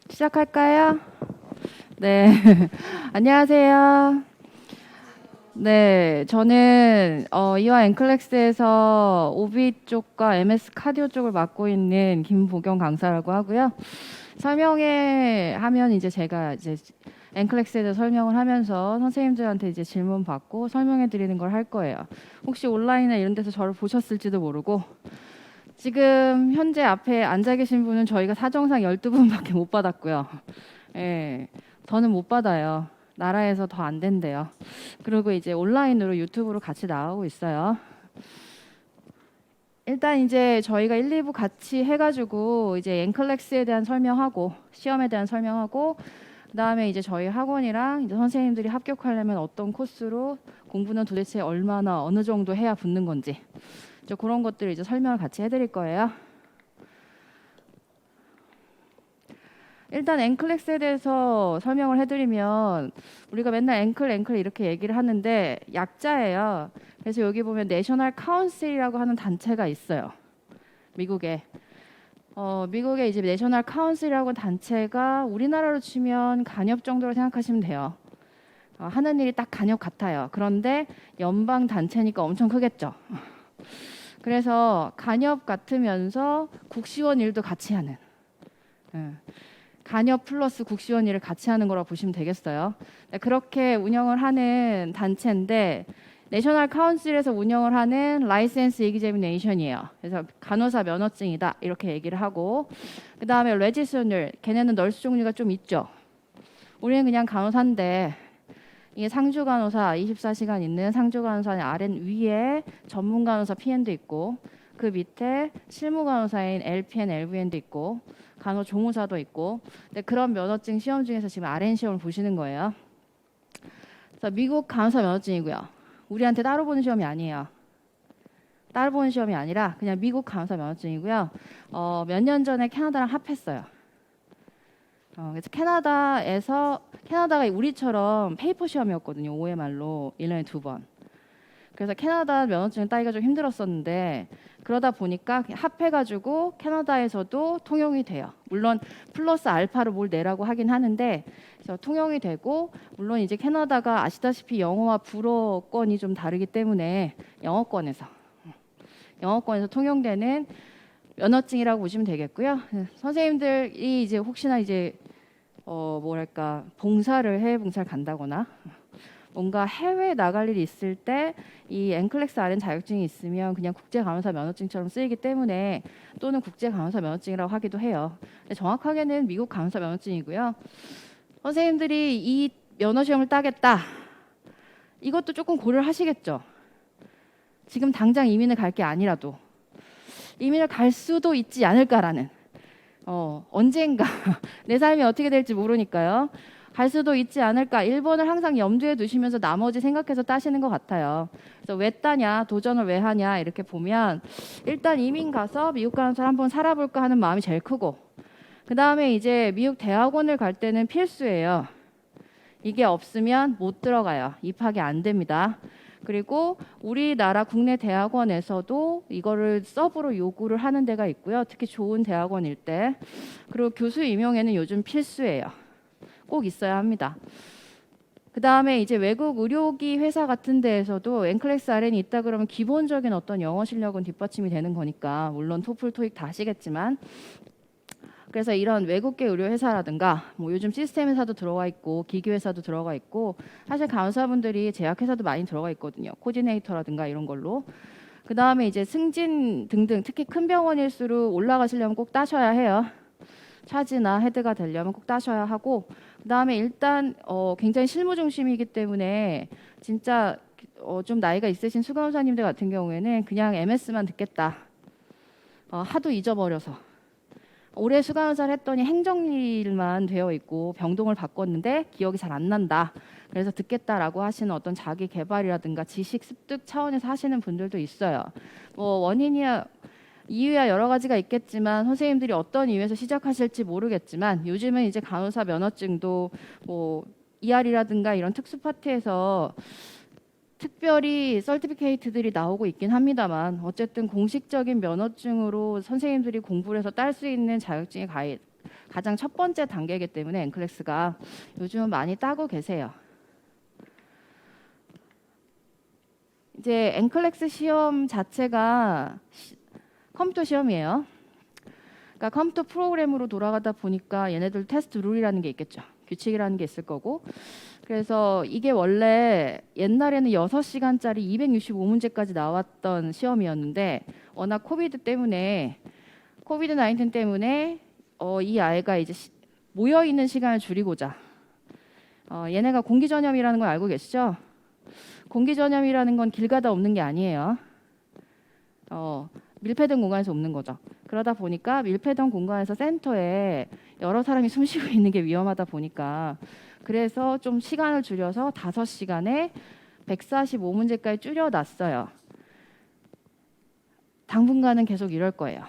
시작할까요? 네. 안녕하세요. 네, 저는 이와 앵클렉스에서 오비 쪽과 MS 카디오 쪽을 맡고 있는 김보경 강사라고 하고요. 설명회 하면 이제 제가 이제 앵클렉스에 대해서 설명을 하면서 선생님들한테 이제 질문 받고 설명해 드리는 걸 할 거예요. 혹시 온라인이나 이런 데서 저를 보셨을지도 모르고 지금 현재 앞에 앉아 계신 분은 저희가 사정상 12분밖에 못 받았고요. 예, 더는 못 받아요. 나라에서 더 안 된대요. 그리고 이제 온라인으로 유튜브로 같이 나가고 있어요. 일단 이제 저희가 1, 2부 같이 해가지고 이제 앵클렉스에 대한 설명하고 시험에 대한 설명하고 그다음에 이제 저희 학원이랑 이제 선생님들이 합격하려면 어떤 코스로 공부는 도대체 얼마나 어느 정도 해야 붙는 건지 이제 그런 것들을 이제 설명을 같이 해드릴 거예요. 일단 앵클렉스에 대해서 설명을 해드리면 우리가 맨날 앵클 이렇게 얘기를 하는데 약자예요. 그래서 여기 보면 내셔널 카운슬이라고 하는 단체가 있어요. 미국에. 미국에 이제 내셔널 카운슬이라고 단체가 우리나라로 치면 간협 정도로 생각하시면 돼요. 하는 일이 딱 간협 같아요. 그런데 연방 단체니까 엄청 크겠죠. 그래서 간협 같으면서 국시원 일도 같이 하는. 예. 간협 플러스 국시원 일을 같이 하는 거라고 보시면 되겠어요. 네, 그렇게 운영을 하는 단체인데 내셔널 카운슬에서 운영을 하는 라이센스 에기제미네이션이에요. 그래서 간호사 면허증이다 이렇게 얘기를 하고 그 다음에 레지스널 걔네는 널스 종류가 좀 있죠. 우리는 그냥 간호사인데 이게 상주 간호사 24시간 있는 상주 간호사는 위에 전문 간호사 PN도 있고 그 밑에 실무 간호사인 LPN, LVN도 있고 간호조무사도 있고 근데 그런 면허증 시험 중에서 지금 RN 시험을 보시는 거예요. 그래서 미국 간호사 면허증이고요. 우리한테 따로 보는 시험이 아니에요. 따로 보는 시험이 아니라 그냥 미국 간호사 면허증이고요. 몇 년 전에 캐나다랑 합했어요. 그래서 캐나다가 우리처럼 페이퍼 시험이었거든요. OMR로 1년에 2번. 그래서 캐나다 면허증을 따기가 좀 힘들었었는데 그러다 보니까 합해가지고 캐나다에서도 통용이 돼요. 물론 플러스 알파로 뭘 내라고 하긴 하는데 그래서 통용이 되고 물론 이제 캐나다가 아시다시피 영어와 불어권이 좀 다르기 때문에 영어권에서 통용되는 면허증이라고 보시면 되겠고요. 선생님들이 이제 혹시나 이제 뭐랄까 봉사를 간다거나 뭔가 해외 나갈 일이 있을 때 이 앵클렉스 RN 자격증이 있으면 그냥 국제 간호사 면허증처럼 쓰이기 때문에 또는 국제 간호사 면허증이라고 하기도 해요. 근데 정확하게는 미국 간호사 면허증이고요. 선생님들이 이 면허 시험을 따겠다. 이것도 조금 고려를 하시겠죠. 지금 당장 이민을 갈 게 아니라도 이민을 갈 수도 있지 않을까라는 언젠가 내 삶이 어떻게 될지 모르니까요. 갈 수도 있지 않을까. 1번을 항상 염두에 두시면서 나머지 생각해서 따시는 것 같아요. 그래서 왜 따냐, 도전을 왜 하냐 이렇게 보면 일단 이민 가서 미국 가는 사람 한번 살아볼까 하는 마음이 제일 크고 그 다음에 이제 미국 대학원을 갈 때는 필수예요. 이게 없으면 못 들어가요. 입학이 안 됩니다. 그리고 우리나라 국내 대학원에서도 이거를 서브로 요구를 하는 데가 있고요. 특히 좋은 대학원일 때. 그리고 교수 임용에는 요즘 필수예요. 꼭 있어야 합니다. 그 다음에 이제 외국 의료기 회사 같은 데에서도 앵클렉스 RN이 있다 그러면 기본적인 어떤 영어 실력은 뒷받침이 되는 거니까 물론 토플, 토익 다 하시겠지만 그래서 이런 외국계 의료 회사라든가 뭐 요즘 시스템 회사도 들어가 있고 기기 회사도 들어가 있고 사실 간호사분들이 제약 회사도 많이 들어가 있거든요. 코디네이터라든가 이런 걸로. 그 다음에 이제 승진 등등 특히 큰 병원일수록 올라가시려면 꼭 따셔야 해요. 차지나 헤드가 되려면 꼭 따셔야 하고 그다음에 일단 굉장히 실무 중심이기 때문에 진짜 좀 나이가 있으신 수간호사님들 같은 경우에는 그냥 MS만 듣겠다. 하도 잊어버려서 올해 수간호사를 했더니 행정일만 되어 있고 병동을 바꿨는데 기억이 잘 안 난다. 그래서 듣겠다라고 하시는 어떤 자기 개발이라든가 지식 습득 차원에서 하시는 분들도 있어요. 뭐 원인이야 이유야 여러 가지가 있겠지만 선생님들이 어떤 이유에서 시작하실지 모르겠지만 요즘은 이제 간호사 면허증도 뭐 ER이라든가 이런 특수 파트에서 특별히 서티피케이트들이 나오고 있긴 합니다만 어쨌든 공식적인 면허증으로 선생님들이 공부를 해서 딸 수 있는 자격증이 가장 첫 번째 단계이기 때문에 NCLEX가 요즘 많이 따고 계세요. 이제 NCLEX 시험 자체가 컴퓨터 시험이에요. 그러니까 컴퓨터 프로그램으로 돌아가다 보니까 얘네들 테스트 룰이라는 게 있겠죠. 규칙이라는 게 있을 거고. 그래서 이게 원래 옛날에는 6시간짜리 265문제까지 나왔던 시험이었는데 워낙 코비드 19 때문에 이 아이가 이제 모여 있는 시간을 줄이고자 얘네가 공기 전염이라는 걸 알고 계시죠? 공기 전염이라는 건 길 가다 없는 게 아니에요. 밀폐된 공간에서 없는 거죠. 그러다 보니까 밀폐된 공간에서 센터에 여러 사람이 숨 쉬고 있는 게 위험하다 보니까 그래서 좀 시간을 줄여서 5시간에 145문제까지 줄여놨어요. 당분간은 계속 이럴 거예요.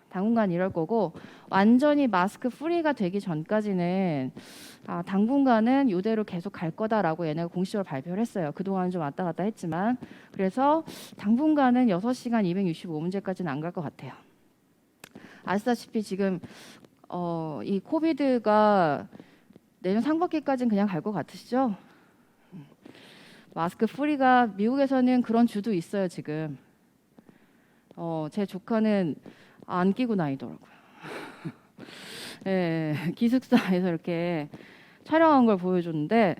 당분간 이럴 거고 완전히 마스크 프리가 되기 전까지는 당분간은 이대로 계속 갈 거다라고 얘네가 공식적으로 발표를 했어요. 그동안 좀 왔다 갔다 했지만 그래서 당분간은 6시간 265문제까지는 안 갈 것 같아요. 아시다시피 지금 이 코비드가 내년 상반기까지는 그냥 갈 것 같으시죠? 마스크 프리가 미국에서는 그런 주도 있어요 지금. 제 조카는 안 끼고 다니더라고요. 예, 기숙사에서 이렇게 촬영한 걸 보여줬는데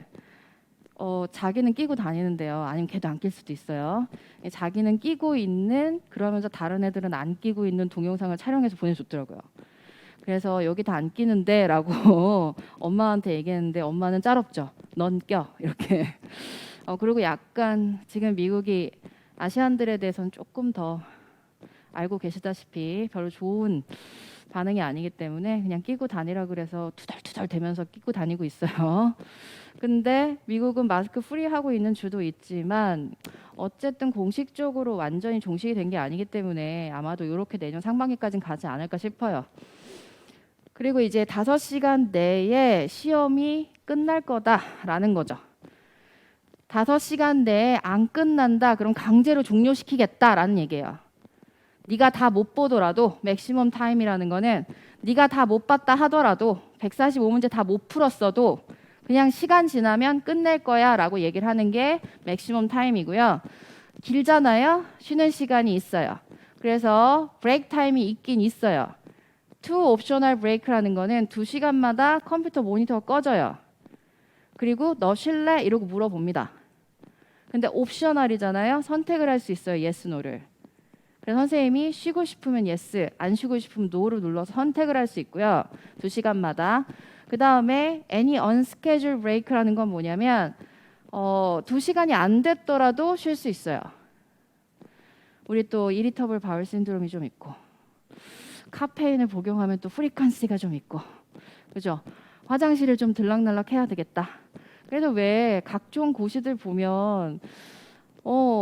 자기는 끼고 다니는데요. 아니면 걔도 안 낄 수도 있어요. 자기는 끼고 있는 그러면서 다른 애들은 안 끼고 있는 동영상을 촬영해서 보내줬더라고요. 그래서 여기 다 안 끼는데 라고 엄마한테 얘기했는데 엄마는 짤없죠. 넌 껴 이렇게. 그리고 약간 지금 미국이 아시안들에 대해서는 조금 더 알고 계시다시피 별로 좋은 반응이 아니기 때문에 그냥 끼고 다니라 그래서 투덜투덜 대면서 끼고 다니고 있어요. 근데 미국은 마스크 프리 하고 있는 주도 있지만 어쨌든 공식적으로 완전히 종식이 된 게 아니기 때문에 아마도 이렇게 내년 상반기까지는 가지 않을까 싶어요. 그리고 이제 5시간 내에 시험이 끝날 거다라는 거죠. 5시간 내에 안 끝난다 그럼 강제로 종료시키겠다라는 얘기예요. 네가 다 못 보더라도 맥시멈 타임이라는 거는 네가 다 못 봤다 하더라도 145문제 다 못 풀었어도 그냥 시간 지나면 끝낼 거야 라고 얘기를 하는 게 맥시멈 타임이고요. 길잖아요. 쉬는 시간이 있어요. 그래서 브레이크 타임이 있긴 있어요. 투 옵셔널 브레이크라는 거는 2시간마다 컴퓨터 모니터가 꺼져요. 그리고 너 쉴래? 이러고 물어봅니다. 근데 옵셔널이잖아요. 선택을 할 수 있어요. yes, no를. 그래서 선생님이 쉬고 싶으면 yes, 안 쉬고 싶으면 no를 눌러서 선택을 할 수 있고요. 2시간마다. 그 다음에 any unscheduled break라는 건 뭐냐면 2시간이 안 됐더라도 쉴 수 있어요. 우리 또 이리터블 바울 신드롬이 좀 있고 카페인을 복용하면 또 프리퀀시가 좀 있고 그죠? 화장실을 좀 들락날락 해야 되겠다. 그래서 왜 각종 고시들 보면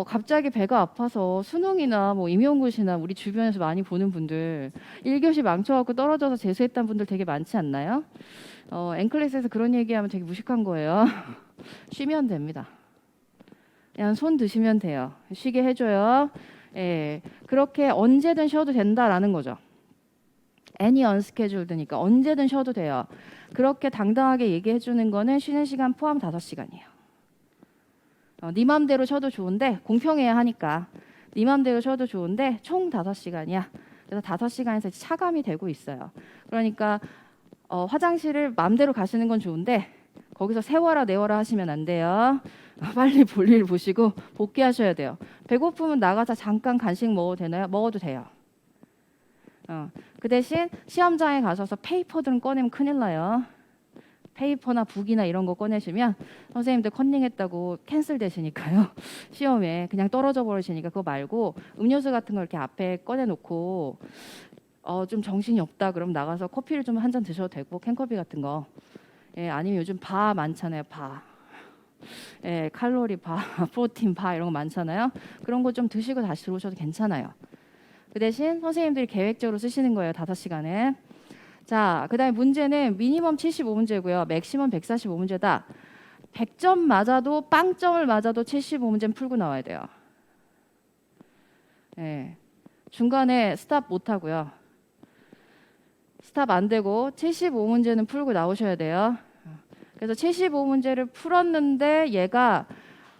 갑자기 배가 아파서 수능이나 뭐 임용고시나 우리 주변에서 많이 보는 분들 1교시 망쳐갖고 떨어져서 재수했던 분들 되게 많지 않나요? NCLEX에서 그런 얘기하면 되게 무식한 거예요. 쉬면 됩니다. 그냥 손 드시면 돼요. 쉬게 해줘요. 예, 그렇게 언제든 쉬어도 된다라는 거죠. any unscheduled니까 언제든 쉬어도 돼요. 그렇게 당당하게 얘기해 주는 거는 쉬는 시간 포함 5시간이에요. 네 맘대로 쉬어도 좋은데 공평해야 하니까 네 맘대로 쉬어도 좋은데 총 5시간이야. 그래서 5시간에서 차감이 되고 있어요. 그러니까 화장실을 맘대로 가시는 건 좋은데 거기서 세워라 내워라 하시면 안 돼요. 빨리 볼일 보시고 복귀하셔야 돼요. 배고프면 나가서 잠깐 간식 먹어도 되나요? 먹어도 돼요. 그 대신 시험장에 가셔서 페이퍼들은 꺼내면 큰일 나요. 페이퍼나 북이나 이런 거 꺼내시면 선생님들 컨닝했다고 캔슬 되시니까요. 시험에 그냥 떨어져 버리시니까 그거 말고 음료수 같은 거 이렇게 앞에 꺼내놓고 좀 정신이 없다 그럼 나가서 커피를 좀 한 잔 드셔도 되고 캔커피 같은 거. 예, 아니면 요즘 바 많잖아요. 바. 예, 칼로리 바, 프로틴 바 이런 거 많잖아요. 그런 거 좀 드시고 다시 들어오셔도 괜찮아요. 그 대신 선생님들이 계획적으로 쓰시는 거예요. 5시간에. 자, 그 다음에 문제는 미니멈 75문제고요. 맥시멈 145문제다. 100점 맞아도 빵점을 맞아도 75문제는 풀고 나와야 돼요. 네. 중간에 스탑 못 하고요. 스탑 안 되고 75문제는 풀고 나오셔야 돼요. 그래서 75문제를 풀었는데 얘가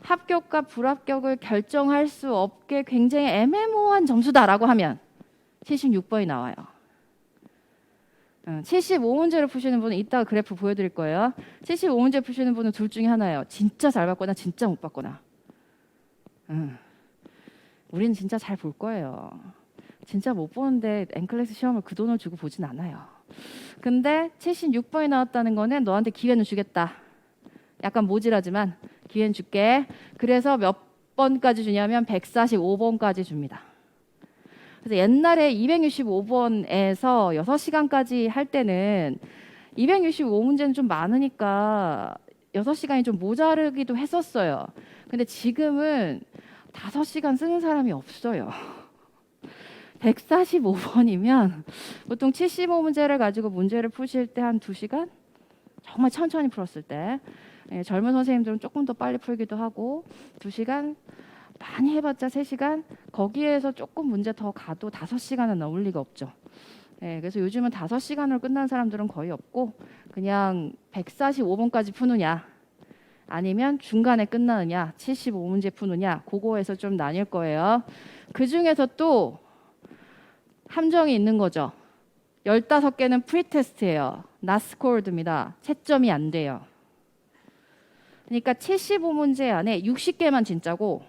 합격과 불합격을 결정할 수 없게 굉장히 애매모호한 점수다라고 하면 76번이 나와요. 75문제를 푸시는 분은 이따가 그래프 보여드릴 거예요. 75문제 푸시는 분은 둘 중에 하나예요. 진짜 잘 봤거나 진짜 못 봤거나. 우리는 진짜 잘 볼 거예요. 진짜 못 보는데 엔클래스 시험을 그 돈을 주고 보진 않아요. 근데 76번이 나왔다는 거는 너한테 기회는 주겠다. 약간 모질하지만 기회는 줄게. 그래서 몇 번까지 주냐면 145번까지 줍니다. 그래서 옛날에 265번에서 6시간까지 할 때는 265문제는 좀 많으니까 6시간이 좀 모자르기도 했었어요. 근데 지금은 5시간 쓰는 사람이 없어요. 145번이면 보통 75문제를 가지고 문제를 푸실 때 한 2시간? 정말 천천히 풀었을 때. 젊은 선생님들은 조금 더 빨리 풀기도 하고 2시간, 많이 해봤자 3시간, 거기에서 조금 문제 더 가도 5시간은 넘을 리가 없죠. 그래서 요즘은 5시간으로 끝난 사람들은 거의 없고 그냥 145번까지 푸느냐 아니면 중간에 끝나느냐 75문제 푸느냐 그거에서 좀 나뉠 거예요. 그중에서 또 함정이 있는 거죠. 15개는 프리테스트예요. not scored입니다. 채점이 안 돼요. 그러니까 75문제 안에 60개만 진짜고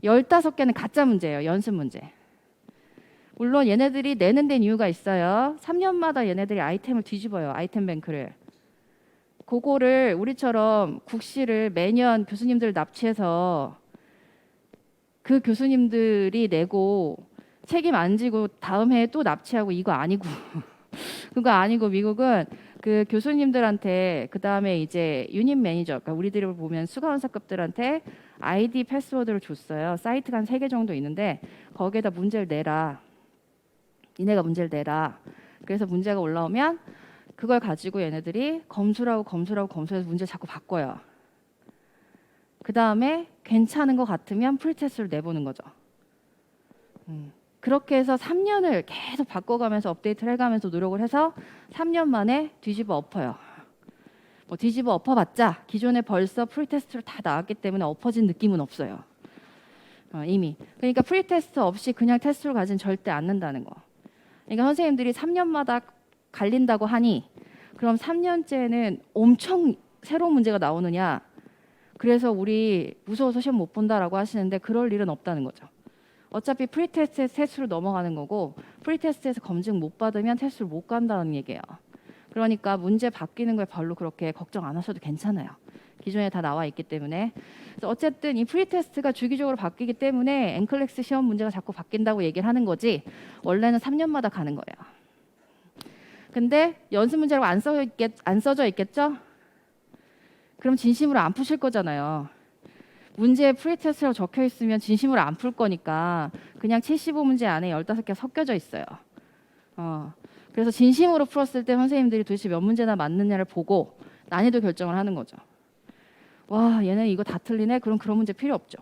15개는 가짜 문제예요. 연습 문제. 물론 얘네들이 내는 데는 이유가 있어요. 3년마다 얘네들이 아이템을 뒤집어요. 아이템 뱅크를. 그거를 우리처럼 국시를 매년 교수님들 납치해서 그 교수님들이 내고 책임 안 지고 다음 해에 또 납치하고 이거 아니고 그거 아니고 미국은 그 교수님들한테 그 다음에 이제 유닛 매니저, 그러니까 우리들을 보면 수강원사급들한테 아이디 패스워드를 줬어요. 사이트가 한 3개 정도 있는데 거기에다 문제를 내라. 니네가 문제를 내라. 그래서 문제가 올라오면 그걸 가지고 얘네들이 검수라고 검수해서 문제를 자꾸 바꿔요. 그 다음에 괜찮은 것 같으면 프리테스트를 내보는 거죠. 그렇게 해서 3년을 계속 바꿔가면서 업데이트를 해가면서 노력을 해서 3년 만에 뒤집어 엎어요. 뭐 뒤집어 엎어봤자 기존에 벌써 프리테스트로 다 나왔기 때문에 엎어진 느낌은 없어요. 이미. 그러니까 프리테스트 없이 그냥 테스트를 가진 절대 않는다는 거. 그러니까 선생님들이 3년마다 갈린다고 하니 그럼 3년째는 엄청 새로운 문제가 나오느냐. 그래서 우리 무서워서 시험 못 본다라고 하시는데 그럴 일은 없다는 거죠. 어차피 프리테스트에서 테스트로 넘어가는 거고 프리테스트에서 검증 못 받으면 테스트를 못 간다는 얘기예요. 그러니까 문제 바뀌는 거에 별로 그렇게 걱정 안 하셔도 괜찮아요. 기존에 다 나와 있기 때문에. 그래서 어쨌든 이 프리테스트가 주기적으로 바뀌기 때문에 엔클렉스 시험 문제가 자꾸 바뀐다고 얘기를 하는 거지 원래는 3년마다 가는 거예요. 근데 연습 문제라고 안 써져 있겠죠? 그럼 진심으로 안 푸실 거잖아요. 문제에 프리테스트라고 적혀 있으면 진심으로 안 풀 거니까 그냥 75문제 안에 15개 섞여져 있어요. 그래서 진심으로 풀었을 때 선생님들이 도대체 몇 문제나 맞느냐를 보고 난이도 결정을 하는 거죠. 와, 얘네 이거 다 틀리네? 그럼 그런 문제 필요 없죠.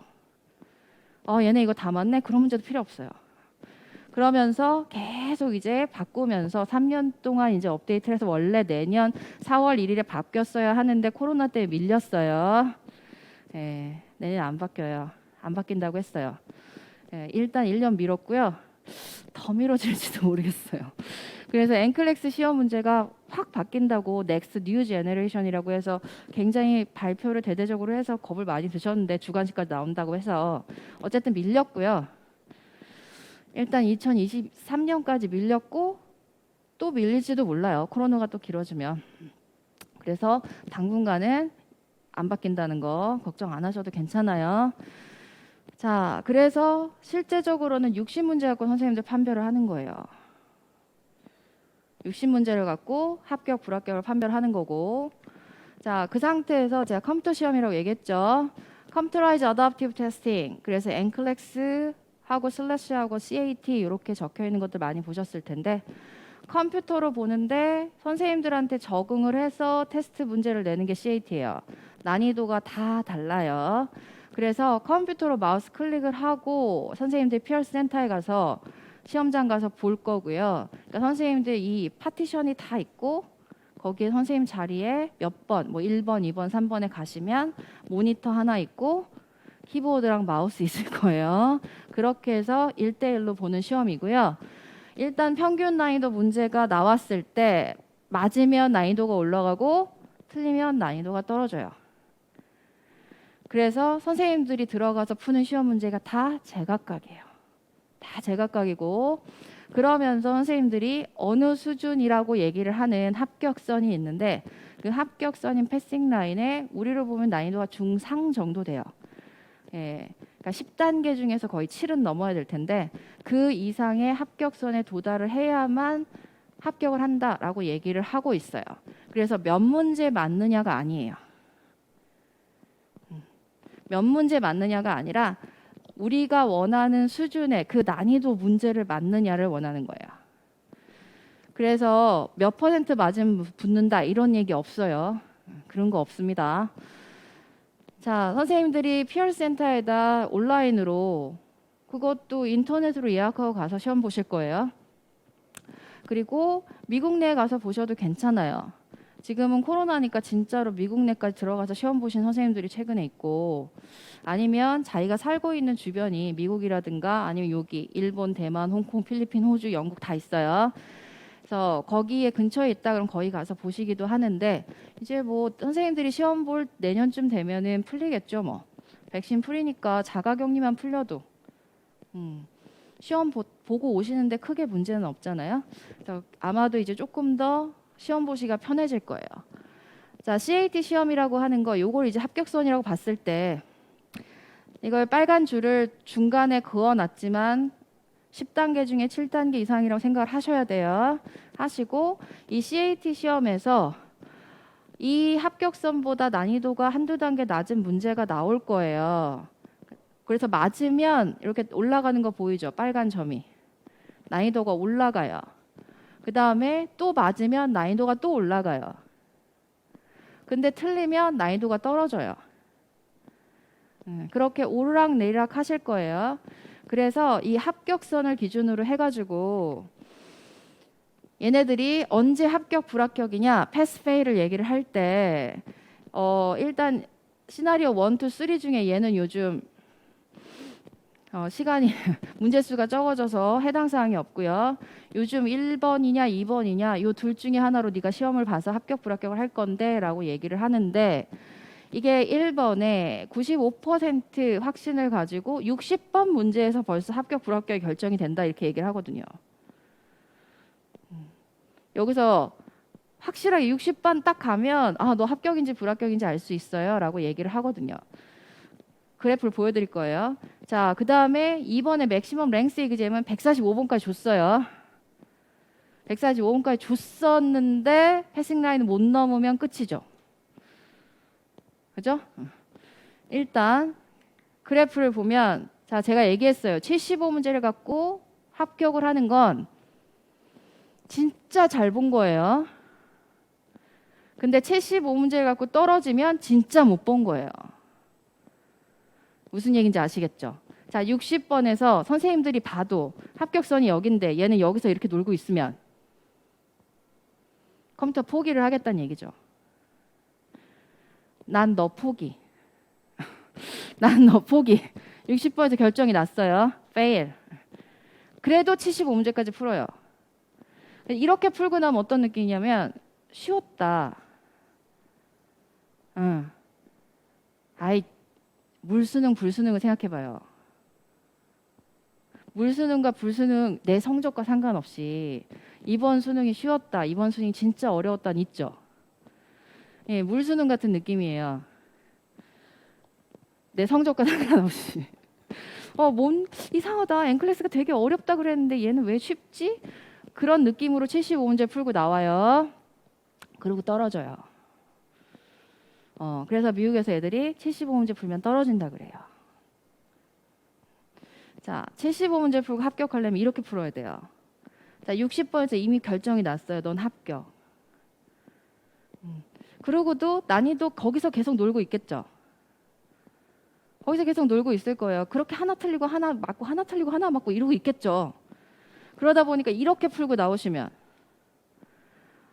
얘네 이거 다 맞네? 그런 문제도 필요 없어요. 그러면서 계속 이제 바꾸면서 3년 동안 이제 업데이트를 해서 원래 내년 4월 1일에 바뀌었어야 하는데 코로나 때문에 밀렸어요. 내년 안 바뀌어요. 안 바뀐다고 했어요. 일단 1년 미뤘고요. 더 미뤄질지도 모르겠어요. 그래서 엔클렉스 시험 문제가 확 바뀐다고 넥스트 뉴 제너레이션이라고 해서 굉장히 발표를 대대적으로 해서 겁을 많이 드셨는데 주관식까지 나온다고 해서 어쨌든 밀렸고요. 일단 2023년까지 밀렸고 또 밀릴지도 몰라요. 코로나가 또 길어지면. 그래서 당분간은 안 바뀐다는 거 걱정 안 하셔도 괜찮아요. 자, 그래서 실제적으로는 60문제 갖고 선생님들 판별을 하는 거예요. 60문제를 갖고 합격, 불합격을 판별하는 거고. 자, 그 상태에서 제가 컴퓨터 시험이라고 얘기했죠. Computerized Adaptive Testing. 그래서 NCLEX 하고 슬래시하고 CAT 이렇게 적혀 있는 것들 많이 보셨을 텐데 컴퓨터로 보는데 선생님들한테 적응을 해서 테스트 문제를 내는 게 CAT예요. 난이도가 다 달라요. 그래서 컴퓨터로 마우스 클릭을 하고 선생님들 피어스 센터에 가서 시험장 가서 볼 거고요. 그러니까 선생님들 이 파티션이 다 있고 거기에 선생님 자리에 몇 번, 뭐 1번, 2번, 3번에 가시면 모니터 하나 있고 키보드랑 마우스 있을 거예요. 그렇게 해서 1대1로 보는 시험이고요. 일단 평균 난이도 문제가 나왔을 때 맞으면 난이도가 올라가고 틀리면 난이도가 떨어져요. 그래서 선생님들이 들어가서 푸는 시험 문제가 다 제각각이에요. 다 제각각이고 그러면서 선생님들이 어느 수준이라고 얘기를 하는 합격선이 있는데 그 합격선인 패싱 라인에 우리로 보면 난이도가 중상 정도 돼요. 예, 그러니까 10단계 중에서 거의 7은 넘어야 될 텐데 그 이상의 합격선에 도달을 해야만 합격을 한다라고 얘기를 하고 있어요. 그래서 몇 문제 맞느냐가 아니에요. 몇 문제 맞느냐가 아니라 우리가 원하는 수준의 그 난이도 문제를 맞느냐를 원하는 거예요. 그래서 몇 퍼센트 맞으면 붙는다 이런 얘기 없어요. 그런 거 없습니다. 자, 선생님들이 피어센터에다 온라인으로 그것도 인터넷으로 예약하고 가서 시험 보실 거예요. 그리고 미국 내에 가서 보셔도 괜찮아요. 지금은 코로나니까 진짜로 미국 내까지 들어가서 시험 보신 선생님들이 최근에 있고 아니면 자기가 살고 있는 주변이 미국이라든가 아니면 여기 일본, 대만, 홍콩, 필리핀, 호주, 영국 다 있어요. 그래서 거기에 근처에 있다 그럼 거기 가서 보시기도 하는데 이제 뭐 선생님들이 시험 볼 내년쯤 되면은 풀리겠죠 뭐. 백신 풀리니까 자가격리만 풀려도 시험 보고 오시는데 크게 문제는 없잖아요. 그래서 아마도 이제 조금 더 시험 보시기가 편해질 거예요. 자, CAT 시험이라고 하는 거 요걸 이제 합격선이라고 봤을 때 이걸 빨간 줄을 중간에 그어놨지만 10단계 중에 7단계 이상이라고 생각을 하셔야 돼요. 하시고 이 CAT 시험에서 이 합격선보다 난이도가 한두 단계 낮은 문제가 나올 거예요. 그래서 맞으면 이렇게 올라가는 거 보이죠? 빨간 점이. 난이도가 올라가요. 그 다음에 또 맞으면 난이도가 또 올라가요. 근데 틀리면 난이도가 떨어져요. 그렇게 오르락내리락 하실 거예요. 그래서 이 합격선을 기준으로 해가지고 얘네들이 언제 합격 불합격이냐 패스 페이를 얘기를 할 때 일단 시나리오 1, 2, 3 중에 얘는 요즘 시간이 문제수가 적어져서 해당 사항이 없고요. 요즘 1번이냐 2번이냐 요 둘 중에 하나로 네가 시험을 봐서 합격 불합격을 할 건데 라고 얘기를 하는데 이게 1번에 95% 확신을 가지고 60번 문제에서 벌써 합격 불합격이 결정이 된다 이렇게 얘기를 하거든요. 여기서 확실하게 60번 딱 가면 너 합격인지 불합격인지 알 수 있어요 라고 얘기를 하거든요. 그래프를 보여드릴 거예요. 자, 그 다음에 2번에 맥시멈 랭스 에그잼은 145번까지 줬어요. 145번까지 줬었는데 패싱 라인을 못 넘으면 끝이죠. 그죠? 일단 그래프를 보면 자, 제가 얘기했어요. 75문제를 갖고 합격을 하는 건 진짜 잘 본 거예요. 근데 75문제를 갖고 떨어지면 진짜 못 본 거예요. 무슨 얘기인지 아시겠죠? 자, 60번에서 선생님들이 봐도 합격선이 여긴데 얘는 여기서 이렇게 놀고 있으면 컴퓨터 포기를 하겠다는 얘기죠. 난 너 포기. 난 너 포기. 60번에서 결정이 났어요. fail. 그래도 75문제까지 풀어요. 이렇게 풀고 나면 어떤 느낌이냐면 쉬웠다. 아이 물수능 불수능을 생각해봐요. 물수능과 불수능 내 성적과 상관없이 이번 수능이 쉬웠다, 이번 수능이 진짜 어려웠다는 있죠. 예, 물수능 같은 느낌이에요. 내 성적과 상관없이. 뭔 이상하다. 엔클래스가 되게 어렵다 그랬는데 얘는 왜 쉽지? 그런 느낌으로 75문제 풀고 나와요. 그리고 떨어져요. 그래서 미국에서 애들이 75문제 풀면 떨어진다 그래요. 자, 75문제 풀고 합격하려면 이렇게 풀어야 돼요. 자, 60번에서 이미 결정이 났어요. 넌 합격. 그러고도 난이도 거기서 계속 놀고 있겠죠. 거기서 계속 놀고 있을 거예요. 그렇게 하나 틀리고 하나 맞고 하나 틀리고 하나 맞고 이러고 있겠죠. 그러다 보니까 이렇게 풀고 나오시면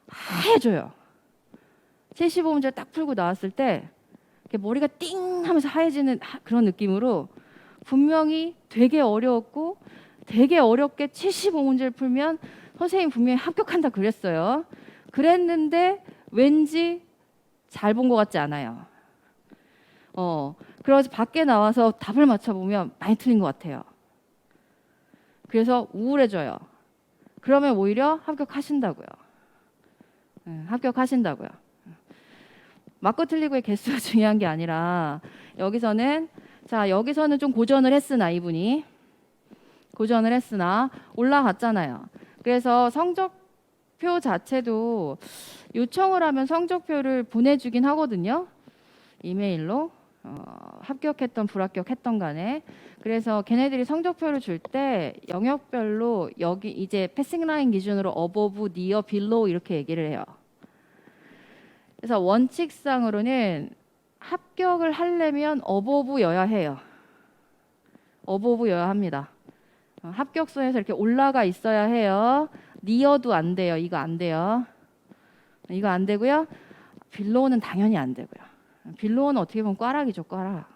하얘져요. 75문제 딱 풀고 나왔을 때 이렇게 머리가 띵 하면서 하얘지는 그런 느낌으로 분명히 되게 어려웠고 되게 어렵게 75문제를 풀면 선생님 분명히 합격한다 그랬어요. 그랬는데 왠지 잘 본 것 같지 않아요. 그래서 밖에 나와서 답을 맞춰보면 많이 틀린 것 같아요. 그래서 우울해져요. 그러면 오히려 합격하신다고요. 합격하신다고요. 맞고 틀리고의 개수가 중요한 게 아니라 여기서는 좀 고전을 했으나 이분이 고전을 했으나 올라갔잖아요. 그래서 성적표 자체도 요청을 하면 성적표를 보내주긴 하거든요. 이메일로 합격했던 불합격했던 간에. 그래서 걔네들이 성적표를 줄 때 영역별로 여기 이제 패싱 라인 기준으로 어버브, 니어, 빌로우 이렇게 얘기를 해요. 그래서 원칙상으로는 합격을 하려면 어버브여야 해요. 어버브여야 합니다. 합격선에서 이렇게 올라가 있어야 해요. 니어도 안 돼요. 이거 안 돼요. 이거 안 되고요. 빌로우는 당연히 안 되고요. 빌로우는 어떻게 보면 꽈락이죠, 꽈락.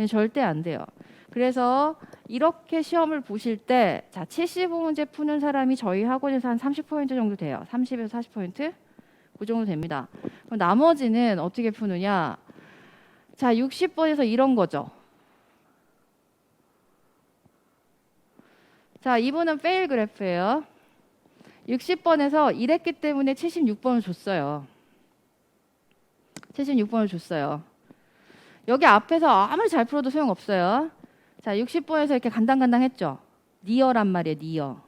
절대 안 돼요. 그래서 이렇게 시험을 보실 때 75문제 푸는 사람이 저희 학원에서 한 30% 정도 돼요. 30에서 40%? 그 정도 됩니다. 그럼 나머지는 어떻게 푸느냐? 60번에서 이런 거죠. 이분은 페일 그래프예요. 60번에서 이랬기 때문에 76번을 줬어요. 76번을 줬어요. 여기 앞에서 아무리 잘 풀어도 소용없어요. 60번에서 이렇게 간당간당 했죠. 니어란 말이에요. 니어.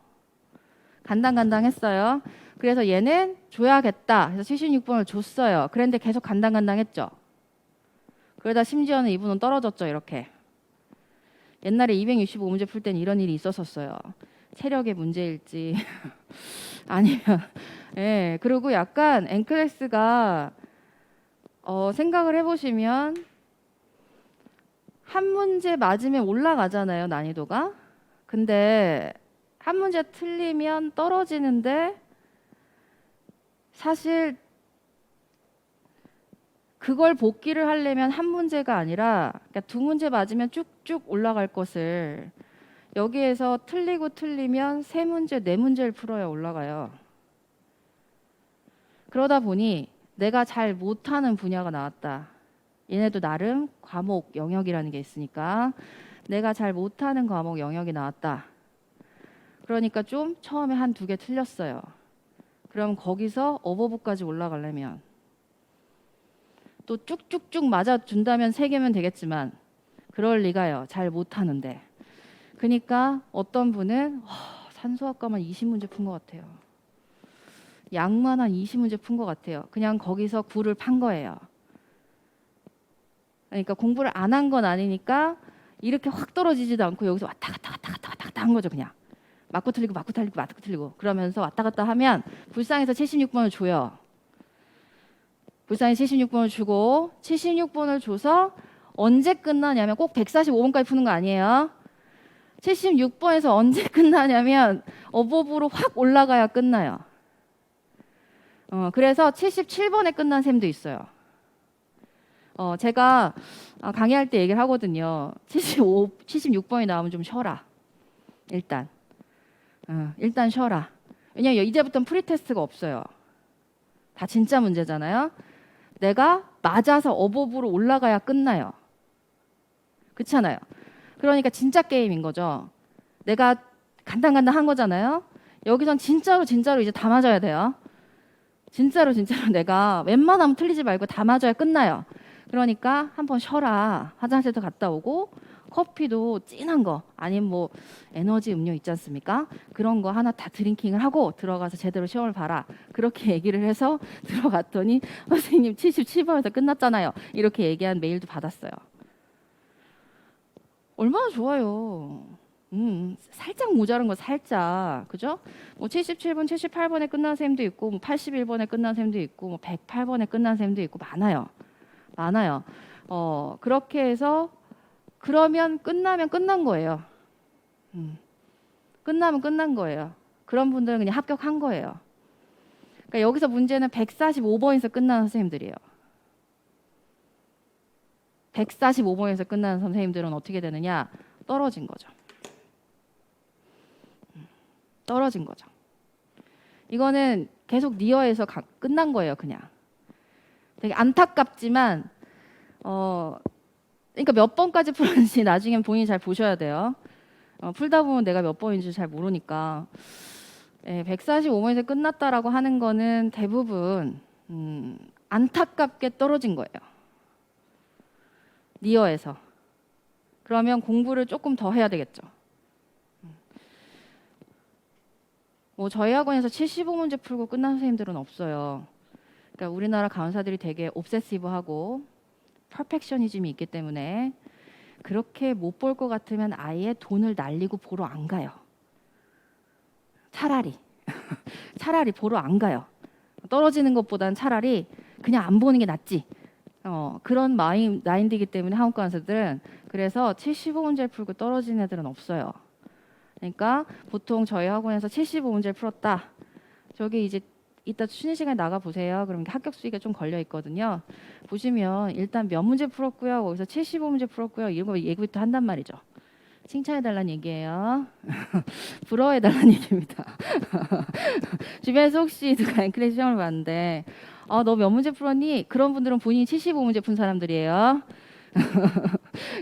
간당간당 했어요. 그래서 얘는 줘야겠다. 그래서 76번을 줬어요. 그런데 계속 간당간당 했죠. 그러다 심지어는 이분은 떨어졌죠. 이렇게. 옛날에 265문제 풀 때는 이런 일이 있었었어요. 체력의 문제일지 아니면 예. 그리고 약간 N클래스가 생각을 해보시면 한 문제 맞으면 올라가잖아요. 난이도가. 근데 한 문제 틀리면 떨어지는데 사실 그걸 복기를 하려면 한 문제가 아니라 그러니까 두 문제 맞으면 쭉쭉 올라갈 것을 여기에서 틀리고 틀리면 세 문제, 네 문제를 풀어야 올라가요. 그러다 보니 내가 잘 못하는 분야가 나왔다. 얘네도 나름 과목 영역이라는 게 있으니까 내가 잘 못하는 과목 영역이 나왔다. 그러니까 좀 처음에 한 두 개 틀렸어요. 그럼 거기서 어버브까지 올라가려면 또 쭉쭉쭉 맞아준다면 세 개면 되겠지만 그럴 리가요. 잘 못하는데. 그러니까 어떤 분은 산수학과만 20문제 푼 것 같아요. 양만 한 20문제 푼 것 같아요. 그냥 거기서 굴을 판 거예요. 그러니까 공부를 안 한 건 아니니까 이렇게 확 떨어지지도 않고 여기서 왔다 갔다 한 거죠. 그냥 맞고 틀리고 맞고 틀리고 맞고 틀리고 그러면서 왔다 갔다 하면 불쌍해서 76번을 줘요. 불쌍히 76번을 주고 76번을 줘서 언제 끝나냐면 꼭 145번까지 푸는 거 아니에요. 76번에서 언제 끝나냐면 어버브로 확 올라가야 끝나요. 그래서 77번에 끝난 셈도 있어요. 제가 강의할 때 얘기를 하거든요. 76번이 나오면 좀 쉬어라. 일단 쉬어라. 왜냐면 이제부터는 프리테스트가 없어요. 다 진짜 문제잖아요. 내가 맞아서 어버브로 올라가야 끝나요. 그렇잖아요. 그러니까 진짜 게임인 거죠. 내가 간당간당 한 거잖아요. 여기선 진짜로 이제 다 맞아야 돼요. 진짜로 내가 웬만하면 틀리지 말고 다 맞아야 끝나요. 그러니까 한번 쉬어라. 화장실도 갔다 오고 커피도 진한 거 아니면 뭐 에너지 음료 있지 않습니까? 그런 거 하나 다 드링킹을 하고 들어가서 제대로 시험을 봐라. 그렇게 얘기를 해서 들어갔더니 선생님 77번에서 끝났잖아요. 이렇게 얘기한 메일도 받았어요. 얼마나 좋아요. 살짝 모자란 거 살짝 그죠? 뭐 77번, 78번에 끝난 셈도 있고 뭐 81번에 끝난 셈도 있고 뭐 108번에 끝난 셈도 있고 많아요. 그렇게 해서 그러면 끝나면 끝난 거예요. 끝나면 끝난 거예요. 그런 분들은 그냥 합격한 거예요. 그러니까 여기서 문제는 145번에서 끝나는 선생님들이에요. 145번에서 끝나는 선생님들은 어떻게 되느냐? 떨어진 거죠. 떨어진 거죠. 이거는 계속 니어에서 끝난 거예요, 그냥. 되게 안타깝지만 그러니까 몇 번까지 풀었는지 나중엔 본인이 잘 보셔야 돼요. 풀다 보면 내가 몇 번인지 잘 모르니까. 145번에서 끝났다라고 하는 거는 대부분 안타깝게 떨어진 거예요. 니어에서. 그러면 공부를 조금 더 해야 되겠죠. 뭐 저희 학원에서 75문제 풀고 끝난 선생님들은 없어요. 그러니까 우리나라 강사들이 되게 옵세시브하고 퍼펙셔니즘이 있기 때문에 그렇게 못 볼 것 같으면 아예 돈을 날리고 보러 안 가요. 차라리 보러 안 가요. 떨어지는 것보다는 차라리 그냥 안 보는 게 낫지. 그런 마인드이기 때문에 한국 강사들은. 그래서 75문제를 풀고 떨어진 애들은 없어요. 그러니까 보통 저희 학원에서 75문제를 풀었다. 저기 이제 이따 쉬는 시간에 나가 보세요. 그럼 합격 수위가 좀 걸려 있거든요. 보시면 일단 몇 문제 풀었고요. 거기서 75문제 풀었고요. 이런 거 얘기부터 한단 말이죠. 칭찬해달라는 얘기예요. 부러워해달라는 얘기입니다. 주변에서 혹시 누가 앵클레 시험을 봤는데 너 몇 문제 풀었니? 그런 분들은 본인이 75문제 푼 사람들이에요.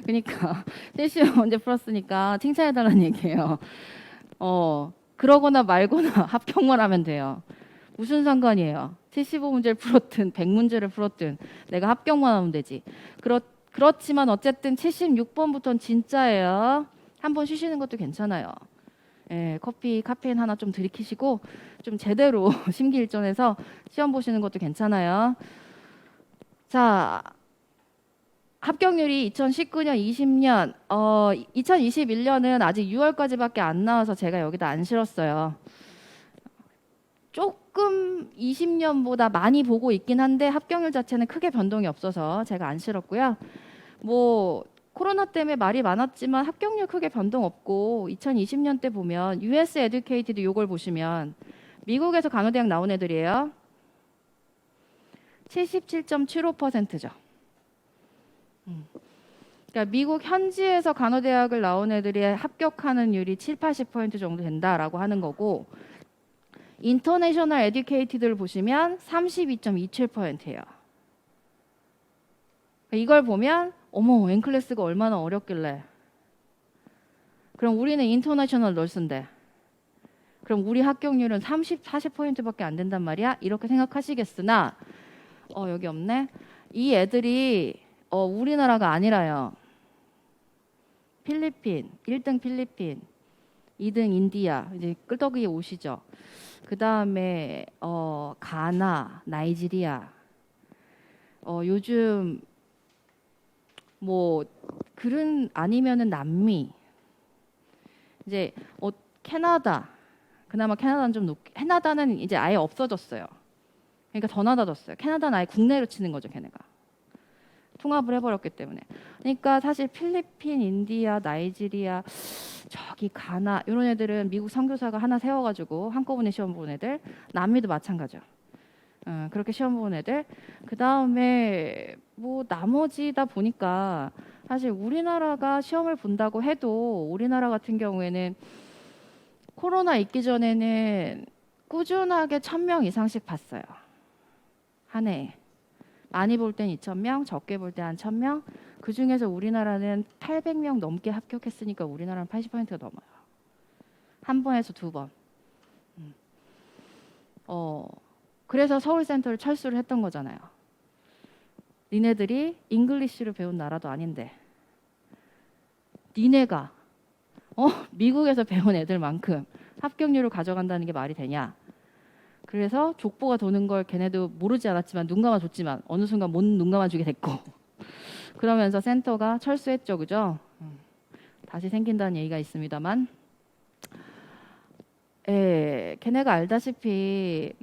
그러니까 75문제 풀었으니까 칭찬해달라는 얘기예요. 그러거나 말거나 합격만 하면 돼요. 무슨 상관이에요. 75문제를 풀었든 100문제를 풀었든 내가 합격만 하면 되지. 그렇지만 어쨌든 76번부터는 진짜예요. 한번 쉬시는 것도 괜찮아요. 커피, 카페인 하나 좀 들이키시고 좀 제대로 심기일전해서 시험 보시는 것도 괜찮아요. 자, 합격률이 2019년, 20년, 2021년은 아직 6월까지밖에 안 나와서 제가 여기다 안 실었어요. 조금 20년보다 많이 보고 있긴 한데 합격률 자체는 크게 변동이 없어서 제가 안 실었고요. 뭐 코로나 때문에 말이 많았지만 합격률 크게 변동 없고 2020년 때 보면 US 에듀케이티드 요걸 보시면 미국에서 간호대학 나온 애들이에요. 77.75%죠. 그러니까 미국 현지에서 간호대학을 나온 애들이 합격하는 율이 70~80% 정도 된다라고 하는 거고 인터내셔널 에듀케이티드를 보시면 32.27%예요. 이걸 보면 어머 N클래스가 얼마나 어렵길래 그럼 우리는 인터내셔널 널스인데 그럼 우리 합격률은 30~40%밖에 안 된단 말이야? 이렇게 생각하시겠으나 여기 없네. 이 애들이 우리나라가 아니라요. 필리핀, 1등 필리핀, 2등 인디아, 이제 끄덕이 오시죠. 그 다음에 가나, 나이지리아, 요즘 뭐 그런 아니면은 남미, 이제 캐나다, 그나마 캐나다는 좀 캐나다는 이제 아예 없어졌어요. 그러니까 더 낮아졌어요. 캐나다는 아예 국내로 치는 거죠, 걔네가. 통합을 해버렸기 때문에. 그러니까 사실 필리핀, 인디아, 나이지리아, 저기 가나 이런 애들은 미국 선교사가 하나 세워가지고 한꺼번에 시험 보는 애들. 남미도 마찬가지죠. 그렇게 시험 보는 애들. 그 다음에 뭐 나머지다 보니까 사실 우리나라가 시험을 본다고 해도 우리나라 같은 경우에는 코로나 있기 전에는 꾸준하게 1000명 이상씩 봤어요. 한 해에. 많이 볼 땐 2000명, 적게 볼 때 한 1000명. 그 중에서 우리나라는 800명 넘게 합격했으니까 우리나라는 80%가 넘어요. 한 번에서 2번. 그래서 서울센터를 철수를 했던 거잖아요. 니네들이 잉글리시를 배운 나라도 아닌데 니네가 미국에서 배운 애들만큼 합격률을 가져간다는 게 말이 되냐. 그래서 족보가 도는 걸 걔네도 모르지 않았지만 눈 감아줬지만 어느 순간 못 눈 감아주게 됐고 그러면서 센터가 철수했죠. 그죠? 다시 생긴다는 얘기가 있습니다만 예, 걔네가 알다시피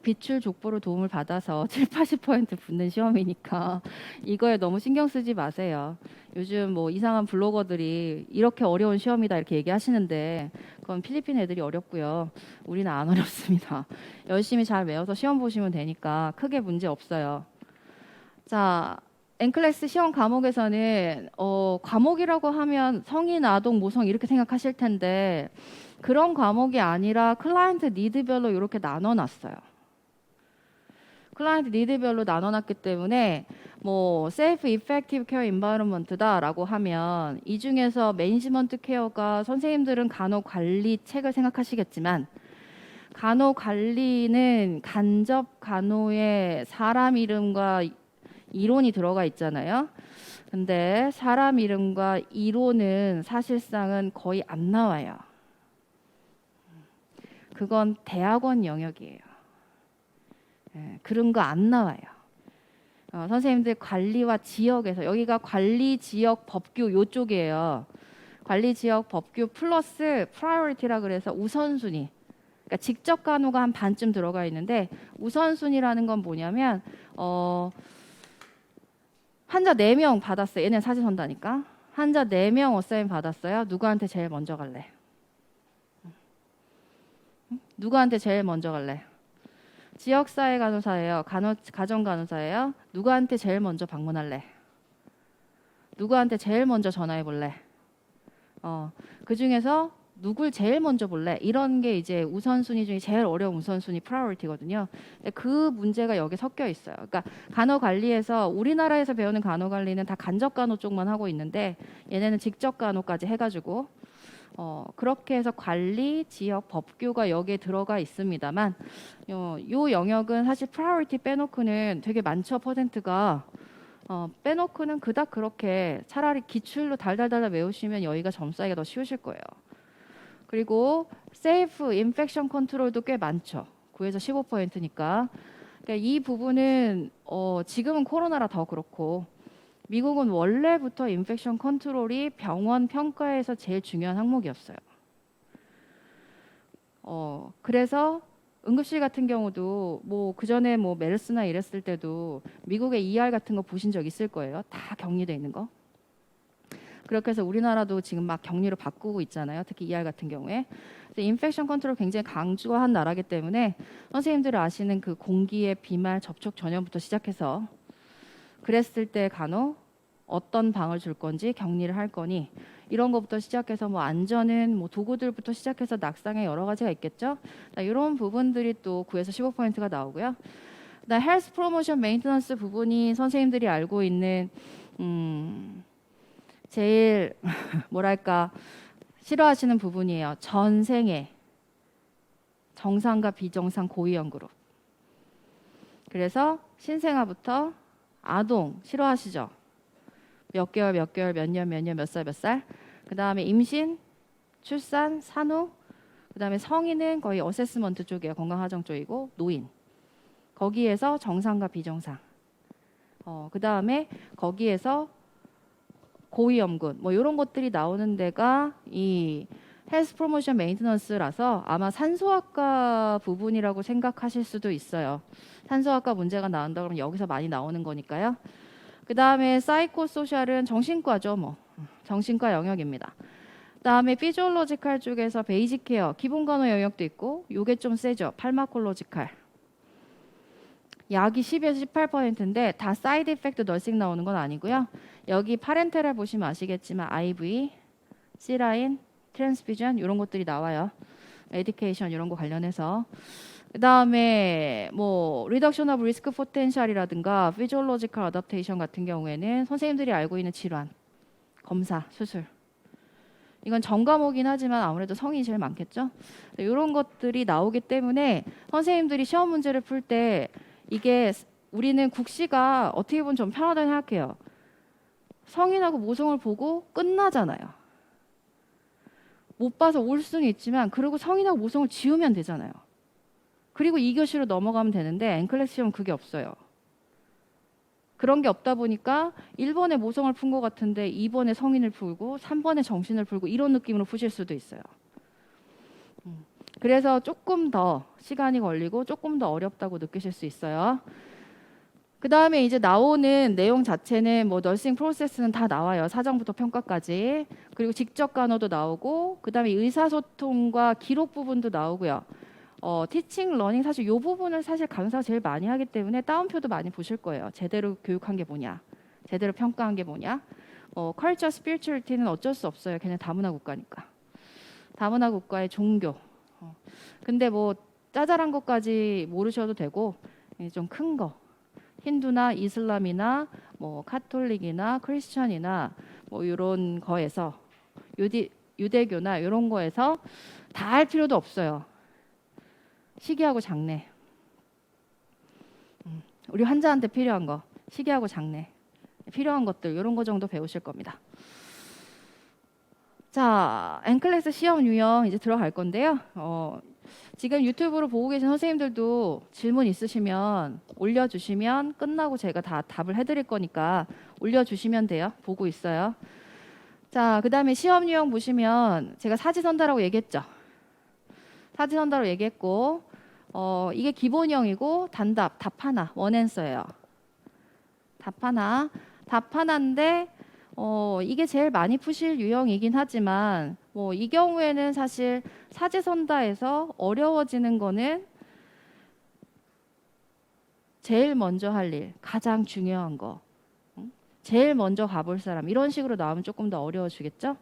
비출 족보로 도움을 받아서 7, 80% 붙는 시험이니까 이거에 너무 신경 쓰지 마세요. 요즘 뭐 이상한 블로거들이 이렇게 어려운 시험이다 이렇게 얘기하시는데 그건 필리핀 애들이 어렵고요. 우리는 안 어렵습니다. 열심히 잘 외워서 시험 보시면 되니까 크게 문제 없어요. 자, 엔클래스 시험 과목에서는 과목이라고 하면 성인, 아동, 모성 이렇게 생각하실 텐데 그런 과목이 아니라 클라이언트 니드별로 이렇게 나눠놨어요. 클라이언트 니드별로 나눠놨기 때문에 뭐 셀프 이펙티브 케어 인바이러먼트다라고 하면 이 중에서 매니지먼트 케어가 선생님들은 간호 관리 책을 생각하시겠지만 간호 관리는 간접 간호에 사람 이름과 이론이 들어가 있잖아요. 근데 사람 이름과 이론은 사실상은 거의 안 나와요. 그건 대학원 영역이에요. 예, 그런 거 안 나와요. 선생님들 관리와 지역에서 여기가 관리 지역 법규 요쪽이에요. 관리 지역 법규 플러스 프라이어리티라 그래서 우선순위. 그러니까 직접 간호가 한 반쯤 들어가 있는데 우선순위라는 건 뭐냐면 환자 4명 받았어요. 얘네 사지선다니까. 환자 4명 어사인 받았어요. 누구한테 제일 먼저 갈래? 누구한테 제일 먼저 갈래? 지역사회 간호사예요. 가정 간호사예요. 누구한테 제일 먼저 방문할래? 누구한테 제일 먼저 전화해 볼래? 그 중에서 누굴 제일 먼저 볼래? 이런 게 이제 우선순위 중에 제일 어려운 우선순위 프라이어리티거든요. 그 문제가 여기 섞여 있어요. 그러니까 간호 관리에서 우리나라에서 배우는 간호 관리는 다 간접 간호 쪽만 하고 있는데 얘네는 직접 간호까지 해가지고 그렇게 해서 관리 지역 법규가 여기에 들어가 있습니다만 요 영역은 사실 프라이어리티 빼놓고는 되게 많죠. 퍼센트가 빼놓고는 그닥 그렇게 차라리 기출로 달달달 외우시면 여기가 점수하기가 더 쉬우실 거예요. 그리고 세이프 인펙션 컨트롤도 꽤 많죠. 9에서 15%니까. 그러니까 이 부분은 지금은 코로나라 더 그렇고 미국은 원래부터 인펙션 컨트롤이 병원 평가에서 제일 중요한 항목이었어요. 그래서 응급실 같은 경우도 뭐 그전에 뭐 메르스나 이랬을 때도 미국의 ER 같은 거 보신 적 있을 거예요. 다 격리돼 있는 거. 그렇게 해서 우리나라도 지금 막 격리로 바꾸고 있잖아요. 특히 ER 같은 경우에. 인펙션 컨트롤 굉장히 강조한 나라기 때문에 선생님들 아시는 그 공기의 비말 접촉 전염부터 시작해서 그랬을 때 간호 어떤 방을 줄 건지 격리를 할 거니 이런 것부터 시작해서 뭐 안전은 뭐 도구들부터 시작해서 낙상에 여러 가지가 있겠죠. 이런 부분들이 또 9에서 15%가 나오고요. 헬스 프로모션 메인테넌스 부분이 선생님들이 알고 있는 제일 뭐랄까 싫어하시는 부분이에요. 전생에 정상과 비정상 고위험 그룹. 그래서 신생아부터 아동 싫어하시죠? 몇 개월, 몇 년, 몇 살. 그 다음에 임신, 출산, 산후. 그 다음에 성인은 거의 어세스먼트 쪽이에요. 건강하정 쪽이고 노인. 거기에서 정상과 비정상. 그 다음에 거기에서 고위험군 뭐 이런 것들이 나오는 데가 이 헬스 프로모션 메인테넌스라서 아마 산소학과 부분이라고 생각하실 수도 있어요. 산소학과 문제가 나온다 그러면 여기서 많이 나오는 거니까요. 그 다음에 사이코소셜은 정신과죠. 뭐 정신과 영역입니다. 그 다음에 피지올로지컬 쪽에서 베이직 케어 기본 간호 영역도 있고 요게 좀 세죠. 팔마콜로지컬 약이 10에서 18%인데 다 사이드 이펙트 널싱 나오는 건 아니고요. 여기 파렌테랄 보시면 아시겠지만 IV, C라인, 트랜스퓨전 이런 것들이 나와요. 에디케이션 이런 거 관련해서. 그 다음에 뭐 리덕션 오브 리스크 포텐셜이라든가 피지올로지컬 어댑테이션 같은 경우에는 선생님들이 알고 있는 질환, 검사, 수술. 이건 전과목이긴 하지만 아무래도 성인이 제일 많겠죠. 이런 것들이 나오기 때문에 선생님들이 시험 문제를 풀 때 이게 우리는 국시가 어떻게 보면 좀 편하다고 생각해요. 성인하고 모성을 보고 끝나잖아요. 못 봐서 올 수는 있지만 그리고 성인하고 모성을 지우면 되잖아요. 그리고 2교시로 넘어가면 되는데 엔클래스 시험은 그게 없어요. 그런 게 없다 보니까 1번에 모성을 푼 것 같은데 2번에 성인을 풀고 3번에 정신을 풀고 이런 느낌으로 푸실 수도 있어요. 그래서 조금 더 시간이 걸리고 조금 더 어렵다고 느끼실 수 있어요. 그 다음에 이제 나오는 내용 자체는 뭐 너싱 프로세스는 다 나와요. 사정부터 평가까지. 그리고 직접 간호도 나오고, 그 다음에 의사소통과 기록 부분도 나오고요. 티칭, 러닝 사실 이 부분을 사실 간호사가 제일 많이 하기 때문에 따옴표도 많이 보실 거예요. 제대로 교육한 게 뭐냐, 제대로 평가한 게 뭐냐. 컬처, 스피리추얼리티는 어쩔 수 없어요. 걔네 다문화 국가니까. 다문화 국가의 종교. 근데 뭐 짜잘한 것까지 모르셔도 되고 좀 큰 거. 힌두나 이슬람이나 뭐 카톨릭이나 크리스천이나 뭐 이런 거에서 유대교나 이런 거에서 다 할 필요도 없어요. 시기하고 장례. 우리 환자한테 필요한 거. 시기하고 장례. 필요한 것들 이런 거 정도 배우실 겁니다. 자, 엔클래스 시험 유형 이제 들어갈 건데요. 지금 유튜브로 보고 계신 선생님들도 질문 있으시면 올려주시면 끝나고 제가 다 답을 해드릴 거니까 올려주시면 돼요. 보고 있어요. 자, 그 다음에 시험 유형 보시면 제가 사지선다라고 얘기했죠. 사지선다로 얘기했고 이게 기본형이고 단답, 답 하나, 원앤서예요. 답 하나인데 이게 제일 많이 푸실 유형이긴 하지만 뭐 이 경우에는 사실 사지선다에서 어려워지는 거는 제일 먼저 할 일, 가장 중요한 거, 제일 먼저 가볼 사람 이런 식으로 나오면 조금 더 어려워지겠죠.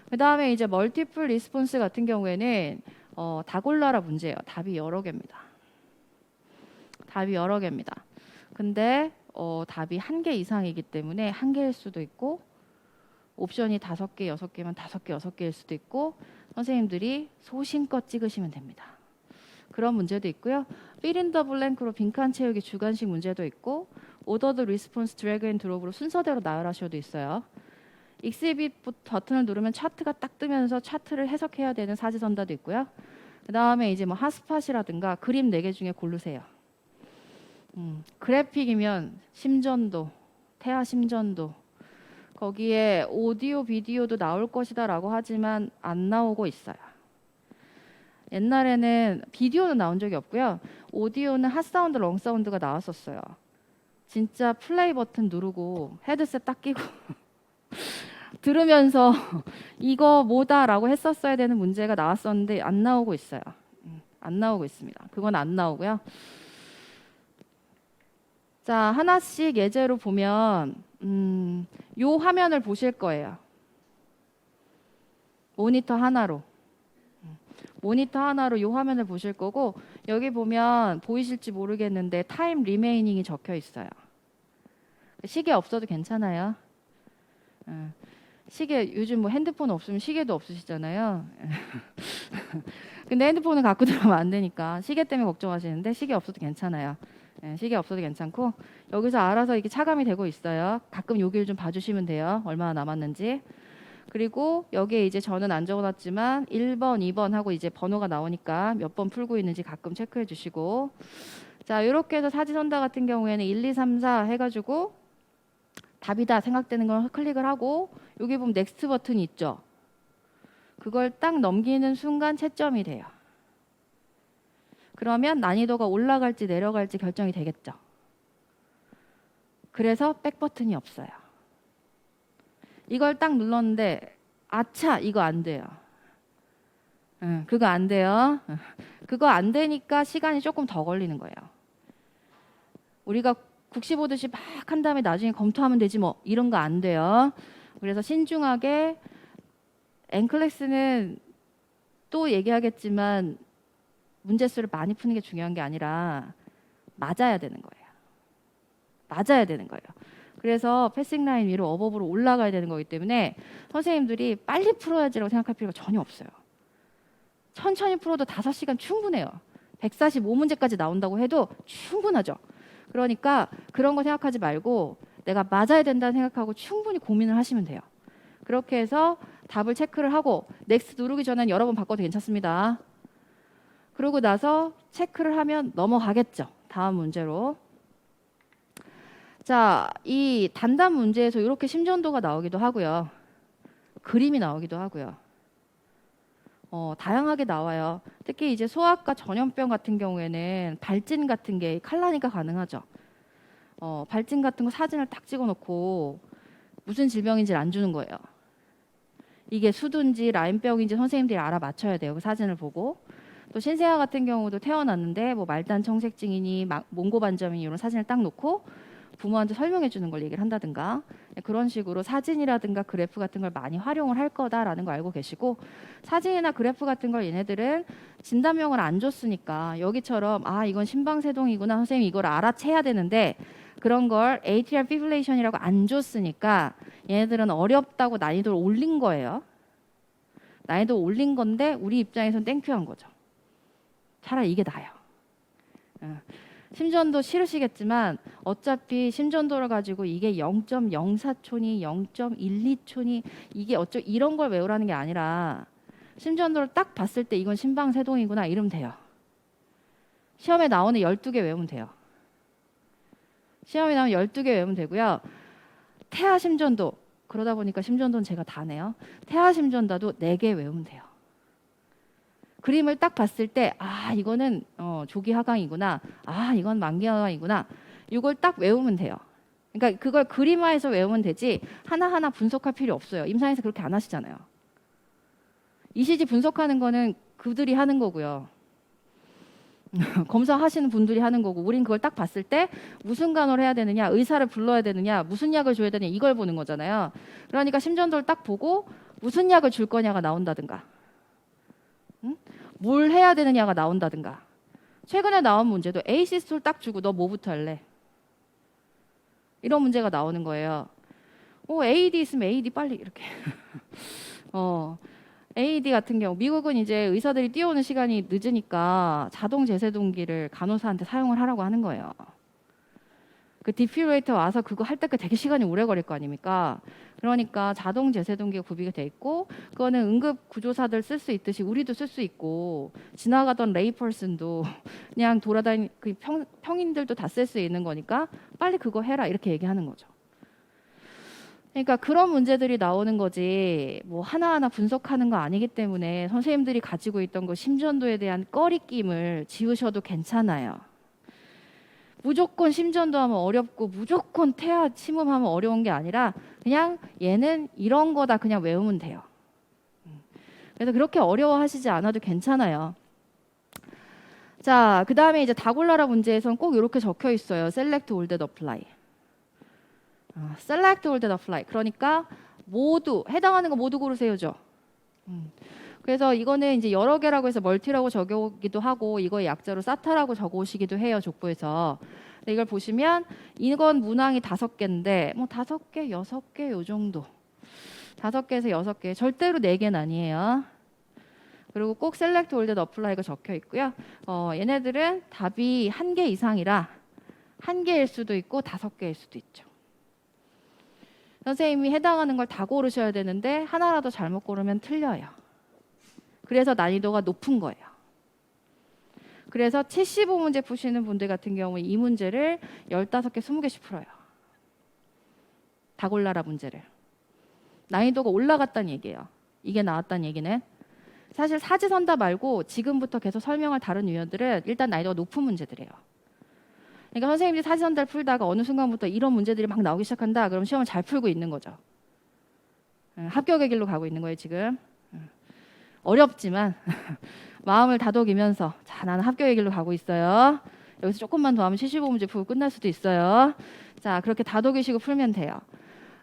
그 다음에 이제 멀티플 리스폰스 같은 경우에는 다 골라라 문제예요. 답이 여러 개입니다. 답이 여러 개입니다. 근데 답이 한 개 이상이기 때문에 한 개일 수도 있고 옵션이 5개, 6개면 5개, 6개일 수도 있고 선생님들이 소신껏 찍으시면 됩니다. 그런 문제도 있고요. fill in the blank로 빈칸 채우기 주관식 문제도 있고 ordered response drag and drop으로 순서대로 나열하셔도 있어요. exhibit 버튼을 누르면 차트가 딱 뜨면서 차트를 해석해야 되는 사지선다도 있고요. 그 다음에 이제 뭐 핫스팟이라든가 그림 4개 중에 고르세요. 그래픽이면 심전도, 태아 심전도, 거기에 오디오, 비디오도 나올 것이다 라고 하지만 안 나오고 있어요. 옛날에는 비디오는 나온 적이 없고요. 오디오는 핫사운드, 롱사운드가 나왔었어요. 진짜 플레이 버튼 누르고 헤드셋 딱 끼고 들으면서 이거 뭐다 라고 했었어야 되는 문제가 나왔었는데 안 나오고 있어요. 안 나오고 있습니다. 그건 안 나오고요. 자, 하나씩 예제로 보면 요 화면을 보실 거예요. 모니터 하나로 요 화면을 보실 거고 여기 보면 보이실지 모르겠는데 타임 리메이닝이 적혀 있어요. 시계 없어도 괜찮아요. 시계 요즘 뭐 핸드폰 없으면 시계도 없으시잖아요. 근데 핸드폰을 갖고 들어가면 안 되니까 시계 때문에 걱정하시는데 시계 없어도 괜찮아요. 시계 없어도 괜찮고 여기서 알아서 이렇게 차감이 되고 있어요. 가끔 여기를 좀 봐주시면 돼요. 얼마나 남았는지. 그리고 여기에 이제 저는 안 적어놨지만 1번, 2번 하고 이제 번호가 나오니까 몇 번 풀고 있는지 가끔 체크해 주시고 자 이렇게 해서 사지선다 같은 경우에는 1, 2, 3, 4 해가지고 답이다 생각되는 걸 클릭을 하고 여기 보면 넥스트 버튼이 있죠. 그걸 딱 넘기는 순간 채점이 돼요. 그러면 난이도가 올라갈지 내려갈지 결정이 되겠죠. 그래서 백 버튼이 없어요. 이걸 딱 눌렀는데 아차 이거 안 돼요. 그거 안 돼요. 그거 안 되니까 시간이 조금 더 걸리는 거예요. 우리가 국시 보듯이 막 한 다음에 나중에 검토하면 되지 뭐 이런 거 안 돼요. 그래서 신중하게 엔클래스는 또 얘기하겠지만 문제수를 많이 푸는 게 중요한 게 아니라 맞아야 되는 거예요. 맞아야 되는 거예요. 그래서 패싱 라인 위로 어버브로 올라가야 되는 거기 때문에 선생님들이 빨리 풀어야지라고 생각할 필요가 전혀 없어요. 천천히 풀어도 5시간 충분해요. 145문제까지 나온다고 해도 충분하죠. 그러니까 그런 거 생각하지 말고 내가 맞아야 된다는 생각하고 충분히 고민을 하시면 돼요. 그렇게 해서 답을 체크를 하고 넥스트 누르기 전엔 여러 번 바꿔도 괜찮습니다. 그러고 나서 체크를 하면 넘어가겠죠. 다음 문제로. 자, 이 단답 문제에서 이렇게 심전도가 나오기도 하고요. 그림이 나오기도 하고요. 다양하게 나와요. 특히 이제 소아과 전염병 같은 경우에는 발진 같은 게 칼라니까 가능하죠. 발진 같은 거 사진을 딱 찍어놓고 무슨 질병인지를 안 주는 거예요. 이게 수두인지 라임병인지 선생님들이 알아맞혀야 돼요. 그 사진을 보고. 또 신생아 같은 경우도 태어났는데 뭐 말단 청색증이니 몽고 반점이니 이런 사진을 딱 놓고 부모한테 설명해 주는 걸 얘기를 한다든가 그런 식으로 사진이라든가 그래프 같은 걸 많이 활용을 할 거다라는 걸 알고 계시고, 사진이나 그래프 같은 걸 얘네들은 진단명을 안 줬으니까 여기처럼 아 이건 심방세동이구나 선생님 이걸 알아채야 되는데 그런 걸 ATR fibrillation이라고 안 줬으니까 얘네들은 어렵다고 난이도를 올린 거예요. 난이도 올린 건데 우리 입장에서는 땡큐한 거죠. 차라리 이게 나아요. 심전도 싫으시겠지만 어차피 심전도를 가지고 이게 0.04촌이 0.12촌이 이게 어쩌 이런 걸 외우라는 게 아니라 심전도를 딱 봤을 때 이건 심방세동이구나 이러면 돼요. 시험에 나오는 12개 외우면 돼요. 시험에 나오면 12개 외우면 되고요. 태아 심전도 그러다 보니까 심전도는 제가 다 내요. 태아 심전도도 4개 외우면 돼요. 그림을 딱 봤을 때 아 이거는 조기 하강이구나, 아 이건 만기 하강이구나, 이걸 딱 외우면 돼요. 그러니까 그걸 그림화해서 외우면 되지 하나하나 분석할 필요 없어요. 임상에서 그렇게 안 하시잖아요. ECG 분석하는 거는 그들이 하는 거고요. 검사하시는 분들이 하는 거고, 우린 그걸 딱 봤을 때 무슨 간호를 해야 되느냐, 의사를 불러야 되느냐, 무슨 약을 줘야 되느냐 이걸 보는 거잖아요. 그러니까 심전도를 딱 보고 무슨 약을 줄 거냐가 나온다든가, 응? 뭘 해야 되느냐가 나온다든가. 최근에 나온 문제도 에이시스톨 딱 주고 너 뭐부터 할래? 이런 문제가 나오는 거예요. AED 있으면 AED 빨리 이렇게. AED 같은 경우 미국은 이제 의사들이 뛰어오는 시간이 늦으니까 자동 제세동기를 간호사한테 사용을 하라고 하는 거예요. 그 디피브레이터 와서 그거 할 때까지 되게 시간이 오래 걸릴 거 아닙니까? 그러니까 자동 제세동기가 구비가 돼 있고, 그거는 응급 구조사들 쓸 수 있듯이 우리도 쓸 수 있고, 지나가던 레이퍼슨도 그냥 돌아다니는 그 평인들도 다 쓸 수 있는 거니까 빨리 그거 해라 이렇게 얘기하는 거죠. 그러니까 그런 문제들이 나오는 거지 뭐 하나하나 분석하는 거 아니기 때문에 선생님들이 가지고 있던 그 심전도에 대한 꺼리낌을 지우셔도 괜찮아요. 무조건 심전도 하면 어렵고 무조건 태아 침음하면 어려운 게 아니라 그냥 얘는 이런 거다 그냥 외우면 돼요. 그래서 그렇게 어려워하시지 않아도 괜찮아요. 자, 그 다음에 이제 다골라라 문제에서는 꼭 이렇게 적혀 있어요. Select all that apply. Select all that apply. 그러니까 모두 해당하는 거 모두 고르세요죠. 그래서 이거는 이제 여러 개라고 해서 멀티라고 적어오기도 하고 이거의 약자로 사타라고 적어오시기도 해요, 족보에서. 근데 이걸 보시면 이건 문항이 5개인데 뭐 5개, 6개 요 정도. 5개에서 6개. 절대로 4개는 아니에요. 그리고 꼭 select all that apply가 적혀 있고요. 얘네들은 답이 1개 이상이라 1개일 수도 있고 5개일 수도 있죠. 선생님이 해당하는 걸 다 고르셔야 되는데 하나라도 잘못 고르면 틀려요. 그래서 난이도가 높은 거예요. 그래서 75문제 푸시는 분들 같은 경우에 이 문제를 15개, 20개씩 풀어요. 다 골라라 문제를. 난이도가 올라갔다는 얘기예요. 이게 나왔다는 얘기는. 사실 사지선다 말고 지금부터 계속 설명할 다른 유형들은 일단 난이도가 높은 문제들이에요. 그러니까 선생님들이 사지선다를 풀다가 어느 순간부터 이런 문제들이 막 나오기 시작한다. 그럼 시험을 잘 풀고 있는 거죠. 합격의 길로 가고 있는 거예요 지금. 어렵지만 마음을 다독이면서 자 나는 합격의 길로 가고 있어요. 여기서 조금만 더 하면 75문제 풀고 끝날 수도 있어요. 자 그렇게 다독이시고 풀면 돼요.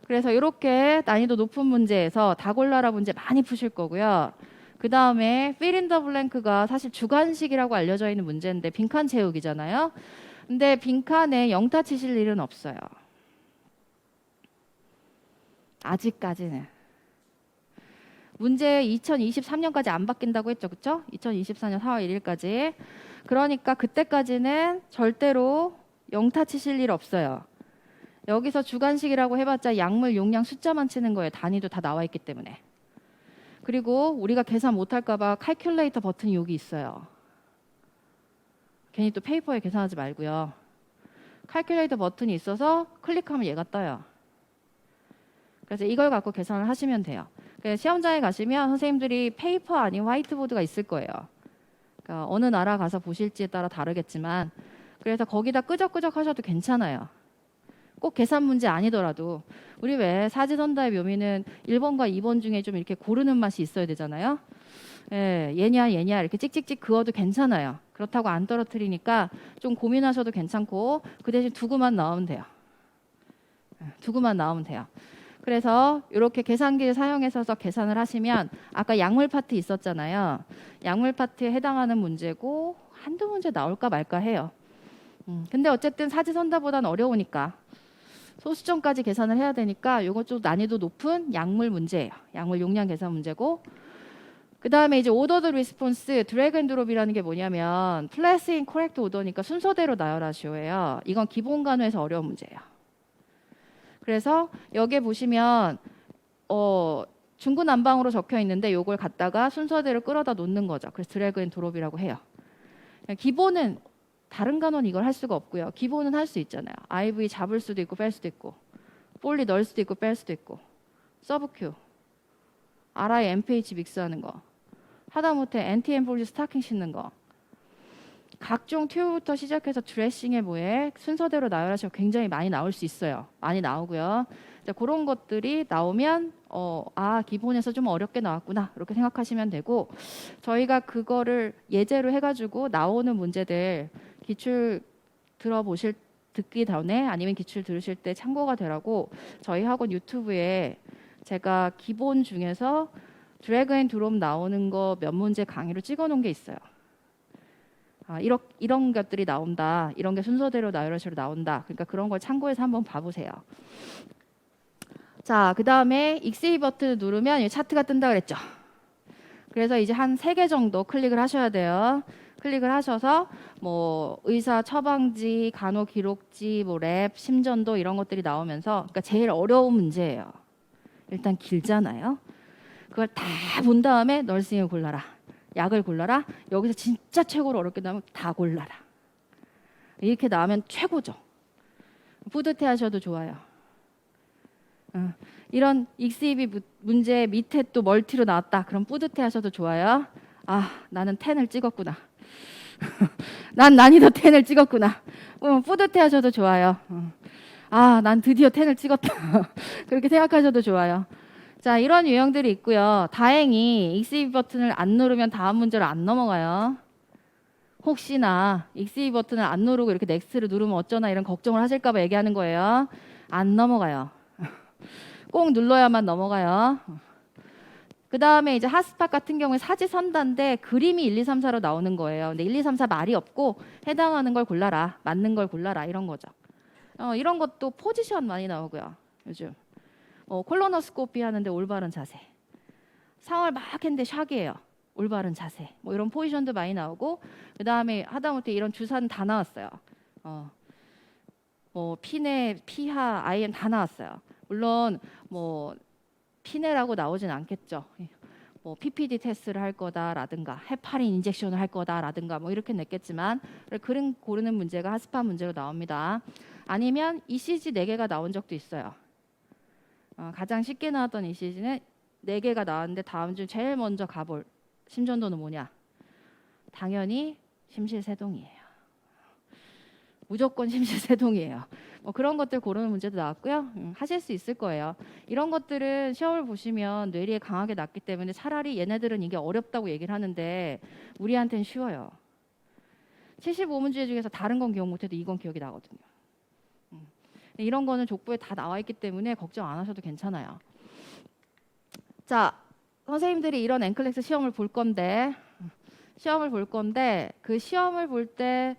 그래서 이렇게 난이도 높은 문제에서 다 골라라 문제 많이 푸실 거고요. 그 다음에 fill in the blank가 사실 주관식이라고 알려져 있는 문제인데 빈칸 채우기잖아요. 근데 빈칸에 영타 치실 일은 없어요. 아직까지는. 문제 2023년까지 안 바뀐다고 했죠. 그렇죠? 2024년 4월 1일까지. 그러니까 그때까지는 절대로 영타 치실 일 없어요. 여기서 주관식이라고 해봤자 약물 용량 숫자만 치는 거예요. 단위도 다 나와 있기 때문에. 그리고 우리가 계산 못할까 봐 칼큘레이터 버튼이 여기 있어요. 괜히 또 페이퍼에 계산하지 말고요. 칼큘레이터 버튼이 있어서 클릭하면 얘가 떠요. 그래서 이걸 갖고 계산을 하시면 돼요. 시험장에 가시면 선생님들이 페이퍼 아닌 화이트보드가 있을 거예요. 그러니까 어느 나라 가서 보실지에 따라 다르겠지만 그래서 거기다 끄적끄적 하셔도 괜찮아요. 꼭 계산 문제 아니더라도 우리 왜 사지선다의 묘미는 1번과 2번 중에 좀 이렇게 고르는 맛이 있어야 되잖아요. 예, 얘냐 얘냐 이렇게 찍찍찍 그어도 괜찮아요. 그렇다고 안 떨어뜨리니까 좀 고민하셔도 괜찮고 그 대신 두고만 나오면 돼요. 두고만 나오면 돼요. 그래서 이렇게 계산기를 사용해서 계산을 하시면 아까 약물 파트 있었잖아요. 약물 파트에 해당하는 문제고 한두 문제 나올까 말까 해요. 근데 어쨌든 사지선다보다는 어려우니까 소수점까지 계산을 해야 되니까 이거 좀 난이도 높은 약물 문제예요. 약물 용량 계산 문제고 그 다음에 이제 오더드 리스폰스 드래그 앤 드롭이라는 게 뭐냐면 플레스 인 코렉트 오더니까 순서대로 나열하시오예요. 이건 기본 간호에서 어려운 문제예요. 그래서 여기에 보시면 중구난방으로 적혀 있는데 이걸 갖다가 순서대로 끌어다 놓는 거죠. 그래서 드래그 앤 드롭이라고 해요. 기본은 다른 간호는 이걸 할 수가 없고요. 기본은 할 수 있잖아요. IV 잡을 수도 있고 뺄 수도 있고 폴리 넣을 수도 있고 뺄 수도 있고 서브큐 RI MPH 믹스하는 거 하다못해 엔티 엠볼리 스타킹 신는 거 각종 튜브부터 시작해서 드레싱에 뭐에 순서대로 나열하시면 굉장히 많이 나올 수 있어요. 많이 나오고요. 그런 것들이 나오면 기본에서 좀 어렵게 나왔구나 이렇게 생각하시면 되고 저희가 그거를 예제로 해가지고 나오는 문제들 기출 듣기 전에 아니면 기출 들으실 때 참고가 되라고 저희 학원 유튜브에 제가 기본 중에서 드래그 앤 드롭 나오는 거 몇 문제 강의로 찍어 놓은 게 있어요. 이런 것들이 나온다. 이런 게 순서대로 나열식으로 나온다. 그러니까 그런 걸 참고해서 한번 봐보세요. 자, 그 다음에 XE 버튼 누르면 이 차트가 뜬다 그랬죠. 그래서 이제 한 3개 정도 클릭을 하셔야 돼요. 클릭을 하셔서 뭐 의사 처방지, 간호 기록지, 뭐 랩, 심전도 이런 것들이 나오면서 그러니까 제일 어려운 문제예요. 일단 길잖아요. 그걸 다 본 다음에 널싱을 골라라. 약을 골라라. 여기서 진짜 최고로 어렵게 나오면 다 골라라. 이렇게 나오면 최고죠. 뿌듯해 하셔도 좋아요. 이런 XEB 문제 밑에 또 멀티로 나왔다. 그럼 뿌듯해 하셔도 좋아요. 나는 10을 찍었구나. 난 난이도 10을 찍었구나. 뿌듯해 하셔도 좋아요. 난 드디어 10을 찍었다. 그렇게 생각하셔도 좋아요. 자, 이런 유형들이 있고요. 다행히 XE 버튼을 안 누르면 다음 문제로 안 넘어가요. 혹시나 XE 버튼을 안 누르고 이렇게 넥스트를 누르면 어쩌나 이런 걱정을 하실까 봐 얘기하는 거예요. 안 넘어가요. 꼭 눌러야만 넘어가요. 그 다음에 이제 핫스팟 같은 경우에 사지선다인데 그림이 1, 2, 3, 4로 나오는 거예요. 근데 1, 2, 3, 4 말이 없고 해당하는 걸 골라라. 맞는 걸 골라라. 이런 거죠. 이런 것도 포지션 많이 나오고요. 요즘. 콜로노스코피 하는데 올바른 자세. 상을 막 했는데 샥이에요. 올바른 자세. 뭐 이런 포지션도 많이 나오고 그 다음에 하다못해 이런 주사는 다 나왔어요. 뭐 피네, 피하, IM 다 나왔어요. 물론 뭐 피네라고 나오진 않겠죠. 뭐 PPD 테스트를 할 거다라든가 헤파린 인젝션을 할 거다라든가 뭐 이렇게 냈겠지만 그림 고르는 문제가 핫스팟 문제로 나옵니다. 아니면 ECG 4개가 나온 적도 있어요. 가장 쉽게 나왔던 ECG는 4개가 나왔는데 다음 중 제일 먼저 가볼 심전도는 뭐냐? 당연히 심실세동이에요. 무조건 심실세동이에요. 뭐 그런 것들 고르는 문제도 나왔고요. 하실 수 있을 거예요. 이런 것들은 시험을 보시면 뇌리에 강하게 났기 때문에 차라리 얘네들은 이게 어렵다고 얘기를 하는데 우리한테는 쉬워요. 75문제 중에서 다른 건 기억 못해도 이건 기억이 나거든요. 이런 거는 족보에 다 나와 있기 때문에 걱정 안 하셔도 괜찮아요. 자, 선생님들이 이런 엔클렉스 시험을 볼 건데 그 시험을 볼 때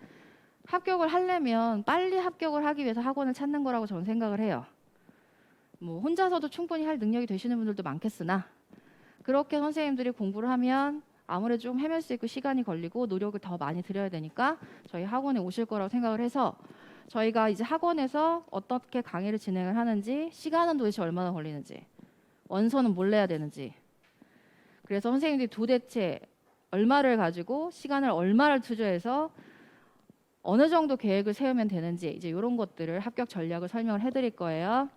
합격을 하려면 빨리 합격을 하기 위해서 학원을 찾는 거라고 저는 생각을 해요. 뭐 혼자서도 충분히 할 능력이 되시는 분들도 많겠으나 그렇게 선생님들이 공부를 하면 아무래도 좀 헤맬 수 있고 시간이 걸리고 노력을 더 많이 들여야 되니까 저희 학원에 오실 거라고 생각을 해서 저희가 이제 학원에서 어떻게 강의를 진행을 하는지 시간은 도대체 얼마나 걸리는지 원서는 뭘 내야 되는지 그래서 선생님들이 도대체 얼마를 가지고 시간을 얼마를 투자해서 어느 정도 계획을 세우면 되는지 이제 이런 것들을 합격 전략을 설명을 해드릴 거예요.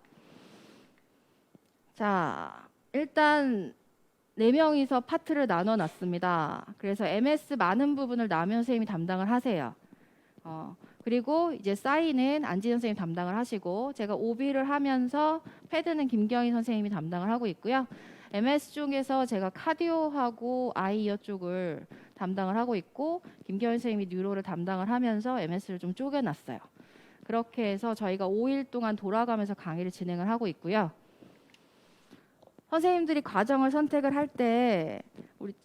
자, 일단 4명이서 파트를 나눠 놨습니다. 그래서 MS 많은 부분을 남현 선생님이 담당을 하세요. 그리고 이제 사인은 안지현 선생님이 담당을 하시고, 제가 오비를 하면서 패드는 김경희 선생님이 담당을 하고 있고요. MS 중에서 제가 카디오하고 아이이어 쪽을 담당을 하고 있고, 김경희 선생님이 뉴로를 담당을 하면서 MS를 좀 쪼개놨어요. 그렇게 해서 저희가 5일 동안 돌아가면서 강의를 진행을 하고 있고요. 선생님들이 과정을 선택을 할 때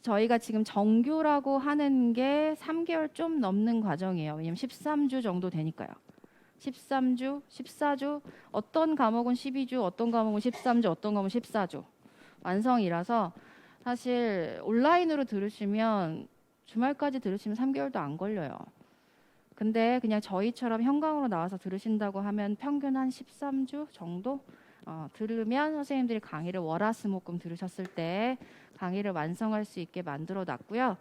저희가 지금 정규라고 하는 게 3개월 좀 넘는 과정이에요. 왜냐면 13주 정도 되니까요. 13주, 14주, 어떤 과목은 12주, 어떤 과목은 13주, 어떤 과목은 14주 완성이라서 사실 온라인으로 들으시면 주말까지 들으시면 3개월도 안 걸려요. 근데 그냥 저희처럼 현강으로 나와서 들으신다고 하면 평균 한 13주 정도 들으면 선생님들이 강의를 월화수목금 들으셨을 때 강의를 완성할 수 있게 만들어 놨고요.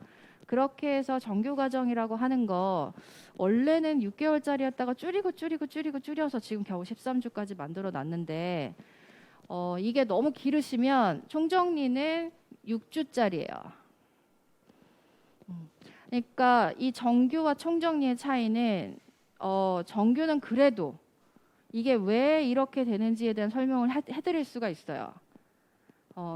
그렇게 해서 정규 과정이라고 하는 거 원래는 6개월짜리였다가 줄여서 지금 겨우 13주까지 만들어 놨는데 이게 너무 길으시면 총정리는 6주짜리예요. 그러니까 이 정규와 총정리의 차이는 정규는 그래도 이게 왜 이렇게 되는지에 대한 설명을 해드릴 수가 있어요.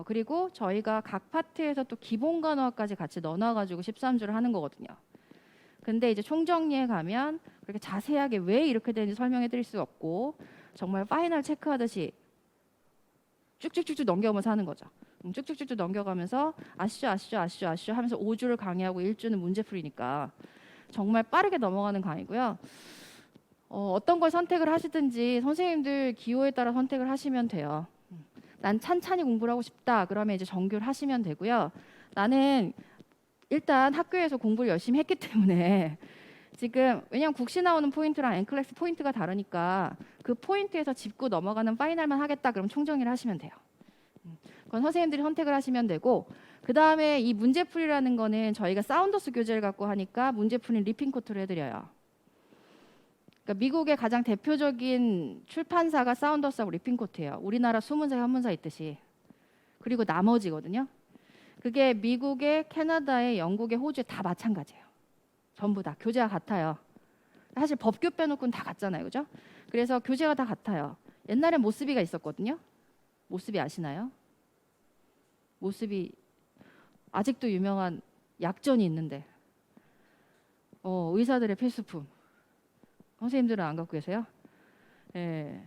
그리고 저희가 각 파트에서 또 기본 간호학까지 같이 넣어놔가지고 13주를 하는 거거든요. 근데 이제 총정리에 가면 그렇게 자세하게 왜 이렇게 되는지 설명해드릴 수 없고 정말 파이널 체크하듯이 쭉쭉쭉쭉 넘겨가면서 하는 거죠. 쭉쭉쭉쭉 넘겨가면서 아시죠 하면서 5주를 강의하고 1주는 문제풀이니까 정말 빠르게 넘어가는 강의고요. 어떤 걸 선택을 하시든지 선생님들 기호에 따라 선택을 하시면 돼요. 난 찬찬히 공부를 하고 싶다. 그러면 이제 정규를 하시면 되고요. 나는 일단 학교에서 공부를 열심히 했기 때문에 지금 왜냐면 국시 나오는 포인트랑 엔클래스 포인트가 다르니까 그 포인트에서 짚고 넘어가는 파이널만 하겠다. 그럼 총정리를 하시면 돼요. 그건 선생님들이 선택을 하시면 되고, 그 다음에 이 문제풀이라는 거는 저희가 사운더스 교재를 갖고 하니까 문제풀이는 리핑 코트를 해드려요. 그러니까 미국의 가장 대표적인 출판사가 사운더스하고 리핑코트예요. 우리나라 수문사, 현문사 있듯이. 그리고 나머지거든요. 그게 미국의, 캐나다의, 영국의, 호주에 다 마찬가지예요. 전부 다 교재가 같아요. 사실 법규 빼놓고는 다 같잖아요, 그죠? 그래서 교재가 다 같아요. 옛날엔 모스비가 있었거든요. 모스비 아시나요? 모스비 아직도 유명한 약전이 있는데, 의사들의 필수품. 선생님들은 안 갖고 계세요? 예.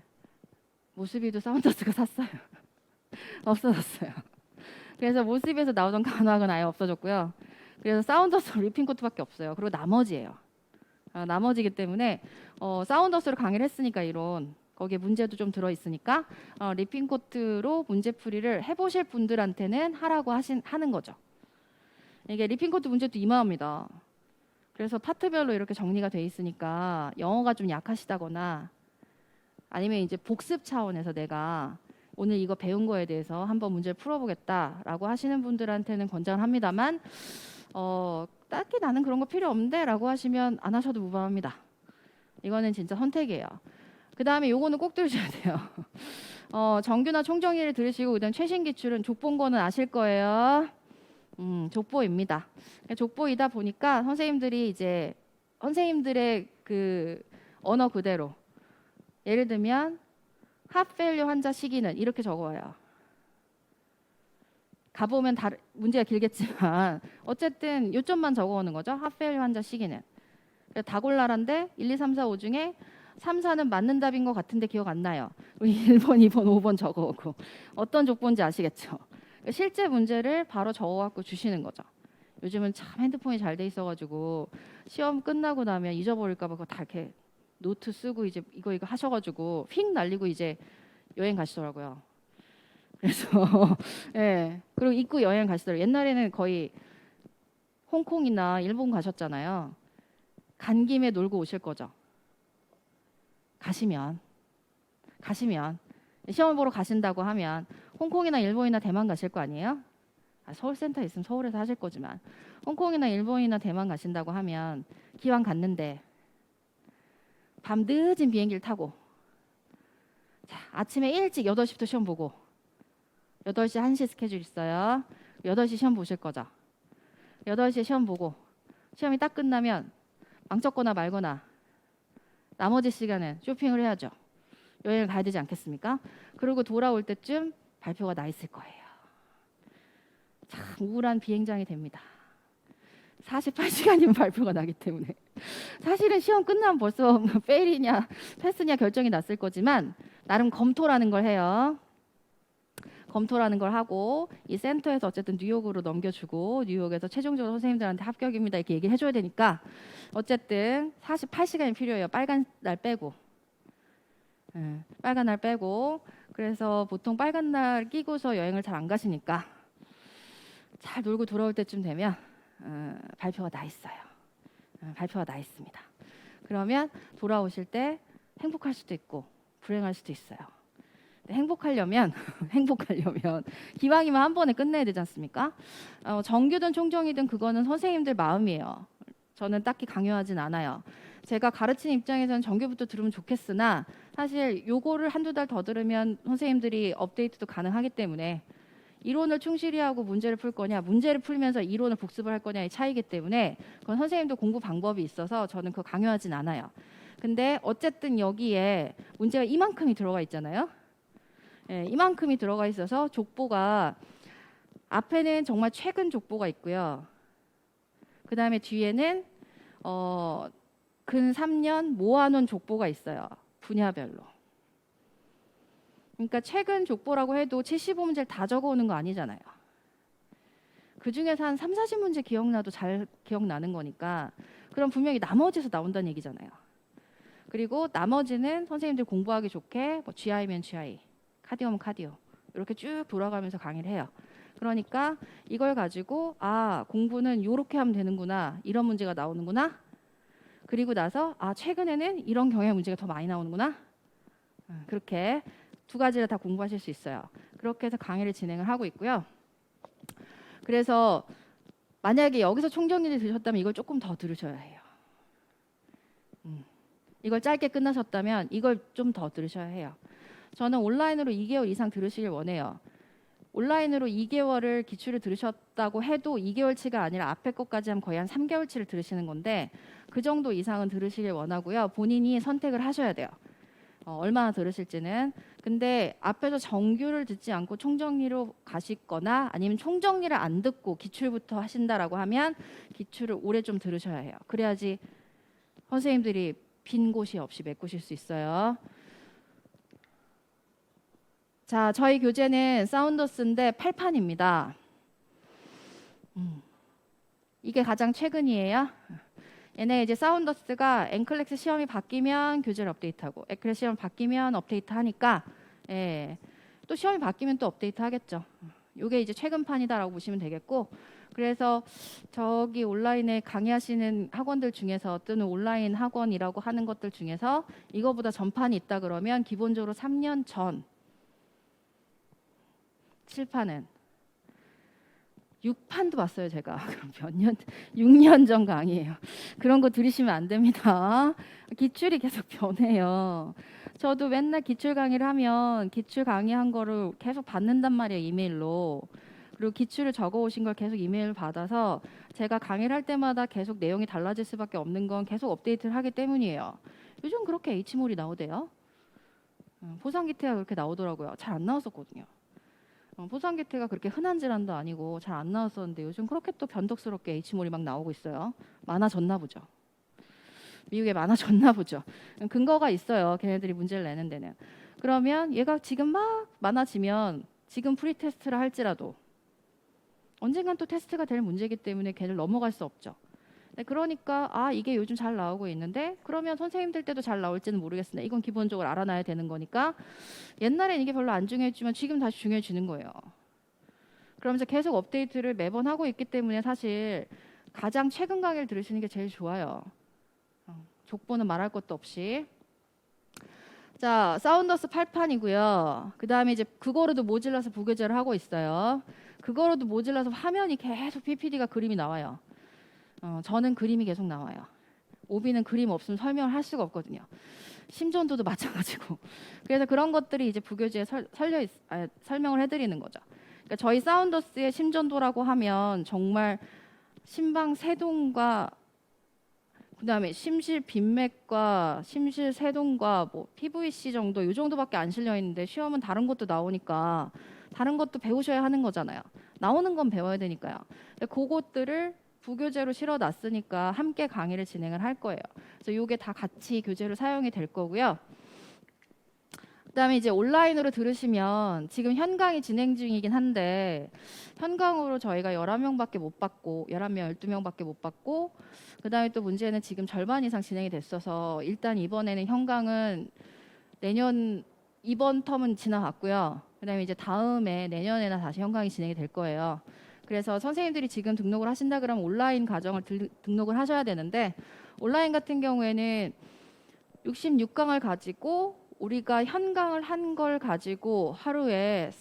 모스비도 사운더스가 샀어요. 없어졌어요. 그래서 모스비에서 나오던 간호학은 아예 없어졌고요. 그래서 사운더스 리핑 코트밖에 없어요. 그리고 나머지예요. 나머지기 때문에 사운더스로 강의를 했으니까 이론 거기에 문제도 좀 들어 있으니까 리핑 코트로 문제풀이를 해보실 분들한테는 하라고 하는 거죠. 이게 리핑 코트 문제도 이만합니다. 그래서 파트별로 이렇게 정리가 돼 있으니까 영어가 좀 약하시다거나 아니면 이제 복습 차원에서 내가 오늘 이거 배운 거에 대해서 한번 문제를 풀어보겠다라고 하시는 분들한테는 권장을 합니다만 딱히 나는 그런 거 필요 없는데 라고 하시면 안 하셔도 무방합니다. 이거는 진짜 선택이에요. 그 다음에 요거는 꼭 들으셔야 돼요. 정규나 총정리를 들으시고 그다음 최신 기출은 족본 거는 아실 거예요. 족보입니다. 족보이다 보니까 선생님들이 이제 선생님들의 그 언어 그대로 예를 들면 핫페일리어 환자 시기는 이렇게 적어와요. 가보면 문제가 길겠지만 어쨌든 요점만 적어오는 거죠. 핫페일리어 환자 시기는. 다골라란데 1, 2, 3, 4, 5 중에 3, 4는 맞는 답인 것 같은데 기억 안 나요. 1번, 2번, 5번 적어오고 어떤 족보인지 아시겠죠? 실제 문제를 바로 적어갖고 주시는 거죠. 요즘은 참 핸드폰이 잘 돼 있어가지고 시험 끝나고 나면 잊어버릴까 봐 그거 다 이렇게 노트 쓰고 이제 이거 하셔가지고 휙 날리고 이제 여행 가시더라고요. 그래서 예. 그리고 입고 여행 가시더라고요. 옛날에는 거의 홍콩이나 일본 가셨잖아요. 간 김에 놀고 오실 거죠. 가시면 시험 보러 가신다고 하면 홍콩이나 일본이나 대만 가실 거 아니에요? 서울센터 있으면 서울에서 하실 거지만 홍콩이나 일본이나 대만 가신다고 하면 기왕 갔는데 밤 늦은 비행기를 타고 자, 아침에 일찍 8시부터 시험 보고 8시 1시 스케줄 있어요. 8시 시험 보실 거죠. 8시에 시험 보고 시험이 딱 끝나면 망쳤거나 말거나 나머지 시간은 쇼핑을 해야죠. 여행을 가야 되지 않겠습니까? 그리고 돌아올 때쯤 발표가 나 있을 거예요. 참 우울한 비행장이 됩니다. 48시간이면 발표가 나기 때문에 사실은 시험 끝나면 벌써 페일이냐 패스냐 결정이 났을 거지만 나름 검토라는 걸 해요. 검토라는 걸 하고 이 센터에서 어쨌든 뉴욕으로 넘겨주고 뉴욕에서 최종적으로 선생님들한테 합격입니다 이렇게 얘기를 해줘야 되니까 어쨌든 48시간이 필요해요. 빨간 날 빼고. 빨간 날 빼고. 그래서 보통 빨간 날 끼고서 여행을 잘 안 가시니까 잘 놀고 돌아올 때쯤 되면 발표가 나 있어요. 발표가 나 있습니다. 그러면 돌아오실 때 행복할 수도 있고 불행할 수도 있어요. 행복하려면 기왕이면 한 번에 끝내야 되지 않습니까? 정규든 총정이든 그거는 선생님들 마음이에요. 저는 딱히 강요하진 않아요. 제가 가르치는 입장에서는 정규부터 들으면 좋겠으나 사실 요거를 한두 달 더 들으면 선생님들이 업데이트도 가능하기 때문에 이론을 충실히 하고 문제를 풀 거냐 문제를 풀면서 이론을 복습을 할 거냐의 차이기 때문에 그건 선생님도 공부 방법이 있어서 저는 그거 강요하진 않아요. 근데 어쨌든 여기에 문제가 이만큼이 들어가 있잖아요. 예, 이만큼이 들어가 있어서 족보가 앞에는 정말 최근 족보가 있고요. 그 다음에 뒤에는 근 3년 모아놓은 족보가 있어요. 분야별로. 그러니까 최근 족보라고 해도 75문제를 다 적어오는 거 아니잖아요. 그 중에서 한 3, 40문제 기억나도 잘 기억나는 거니까 그럼 분명히 나머지에서 나온다는 얘기잖아요. 그리고 나머지는 선생님들 공부하기 좋게 뭐 GI면 GI, 카디오면 카디오 이렇게 쭉 돌아가면서 강의를 해요. 그러니까 이걸 가지고 아 공부는 이렇게 하면 되는구나 이런 문제가 나오는구나 그리고 나서 아 최근에는 이런 경향 문제가 더 많이 나오는구나 그렇게 두 가지를 다 공부하실 수 있어요. 그렇게 해서 강의를 진행을 하고 있고요. 그래서 만약에 여기서 총정리를 들으셨다면 이걸 조금 더 들으셔야 해요. 이걸 짧게 끝나셨다면 이걸 좀 더 들으셔야 해요. 저는 온라인으로 2개월 이상 들으시길 원해요. 온라인으로 2개월을 기출을 들으셨다고 해도 2개월치가 아니라 앞에 것까지 하면 거의 한 3개월치를 들으시는 건데 그 정도 이상은 들으시길 원하고요. 본인이 선택을 하셔야 돼요. 얼마나 들으실지는. 근데 앞에서 정규를 듣지 않고 총정리로 가시거나 아니면 총정리를 안 듣고 기출부터 하신다라고 하면 기출을 오래 좀 들으셔야 해요. 그래야지 선생님들이 빈 곳이 없이 메꾸실 수 있어요. 자, 저희 교재는 사운더스인데 8판입니다. 이게 가장 최근이에요. 얘네 이제 사운더스가 엔클렉스 시험이 바뀌면 교재를 업데이트하고 엔클렉스 시험 바뀌면 업데이트하니까 예, 또 시험이 바뀌면 또 업데이트 하겠죠. 이게 이제 최근판이다라고 보시면 되겠고 그래서 저기 온라인에 강의하시는 학원들 중에서 또는 온라인 학원이라고 하는 것들 중에서 이거보다 전판이 있다 그러면 기본적으로 3년 전 7판은 6판도 봤어요 제가. 그럼 몇 년? 6년 전 강의예요. 그런 거 들으시면 안 됩니다. 기출이 계속 변해요. 저도 맨날 기출 강의를 하면 기출 강의한 거를 계속 받는단 말이에요 이메일로. 그리고 기출을 적어 오신 걸 계속 이메일 받아서 제가 강의를 할 때마다 계속 내용이 달라질 수밖에 없는 건 계속 업데이트를 하기 때문이에요. 요즘 그렇게 H몰이 나오대요. 포상기태가 그렇게 나오더라고요. 잘 안 나왔었거든요. 포상기태가 그렇게 흔한 질환도 아니고 잘 안 나왔었는데 요즘 그렇게 또 변덕스럽게 H몰이 막 나오고 있어요. 많아졌나 보죠. 미국에 많아졌나 보죠. 근거가 있어요. 걔네들이 문제를 내는 데는. 그러면 얘가 지금 막 많아지면 지금 프리테스트를 할지라도 언젠간 또 테스트가 될 문제이기 때문에 걔를 넘어갈 수 없죠. 네, 그러니까 아 이게 요즘 잘 나오고 있는데 그러면 선생님들 때도 잘 나올지는 모르겠으나 이건 기본적으로 알아놔야 되는 거니까 옛날엔 이게 별로 안 중요했지만 지금 다시 중요해지는 거예요. 그러면서 계속 업데이트를 매번 하고 있기 때문에 사실 가장 최근 강의를 들으시는 게 제일 좋아요. 족보는 말할 것도 없이. 자, 사운더스 8판이고요. 그 다음에 이제 그거로도 모질라서 부교재를 하고 있어요. 그거로도 모질라서 화면이 계속 PPT가 그림이 나와요. 저는 그림이 계속 나와요. 오비는 그림 없으면 설명을 할 수가 없거든요. 심전도도 마찬가지고. 그래서 그런 것들이 이제 부교재에 설명을 해드리는 거죠. 그러니까 저희 사운더스의 심전도라고 하면 정말 심방 세동과 그다음에 심실 빈맥과 심실 세동과 뭐 PVC 정도 이 정도밖에 안 실려 있는데 시험은 다른 것도 나오니까 다른 것도 배우셔야 하는 거잖아요. 나오는 건 배워야 되니까요. 근데 그것들을 부교재로 실어놨으니까 함께 강의를 진행을 할 거예요. 그래서 이게 다 같이 교재로 사용이 될 거고요. 그다음에 이제 온라인으로 들으시면 지금 현강이 진행 중이긴 한데 현강으로 저희가 11명밖에 못 받고 11명, 12명밖에 못 받고 그다음에 또 문제는 지금 절반 이상 진행이 됐어서 일단 이번에는 현강은 내년 이번 텀은 지나갔고요. 그다음에 이제 다음에 내년에나 다시 현강이 진행이 될 거예요. 그래서 선생님들이 지금 등록을 하신다 그러면 온라인 과정을 등록을 하셔야 되는데 온라인 같은 경우에는 66강을 가지고 우리가 현강을 한 걸 가지고 하루에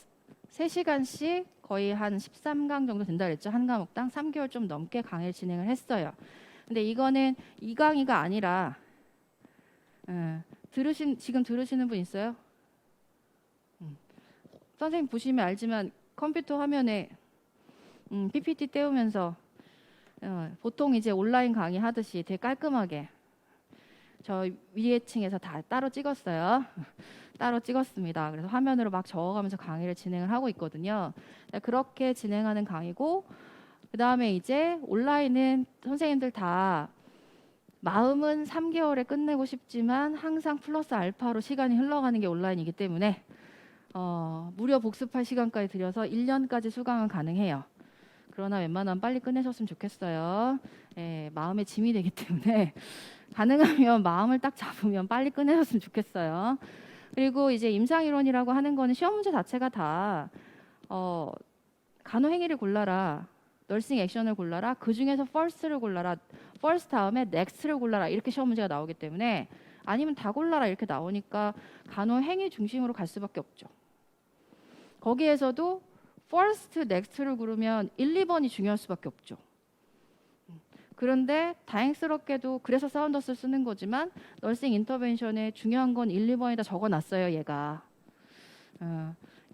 3시간씩 거의 한 13강 정도 된다 그랬죠. 한 과목당 3개월 좀 넘게 강의를 진행을 했어요. 근데 이거는 2강의가 아니라 지금 들으시는 분 있어요? 선생님 보시면 알지만 컴퓨터 화면에 PPT 떼우면서 보통 이제 온라인 강의 하듯이 되게 깔끔하게 저 위에 층에서 다 따로 찍었어요. 따로 찍었습니다. 그래서 화면으로 막 적어가면서 강의를 진행을 하고 있거든요. 그렇게 진행하는 강의고 그 다음에 이제 온라인은 선생님들 다 마음은 3개월에 끝내고 싶지만 항상 플러스 알파로 시간이 흘러가는 게 온라인이기 때문에 무료 복습할 시간까지 들여서 1년까지 수강은 가능해요. 그러나 웬만하면 빨리 끝내셨으면 좋겠어요. 예, 마음의 짐이 되기 때문에 가능하면 마음을 딱 잡으면 빨리 끝내셨으면 좋겠어요. 그리고 이제 임상이론이라고 하는 거는 시험 문제 자체가 다 간호행위를 골라라, 널싱 액션을 골라라, 그 중에서 first를 골라라, first 다음에 next를 골라라 이렇게 시험 문제가 나오기 때문에 아니면 다 골라라 이렇게 나오니까 간호행위 중심으로 갈 수밖에 없죠. 거기에서도 first, next를 고르면 1, 2번이 중요할 수밖에 없죠. 그런데 다행스럽게도 그래서 사운더스 쓰는 거지만 널싱 인터벤션에 중요한 건 1, 2번에다 적어놨어요. 얘가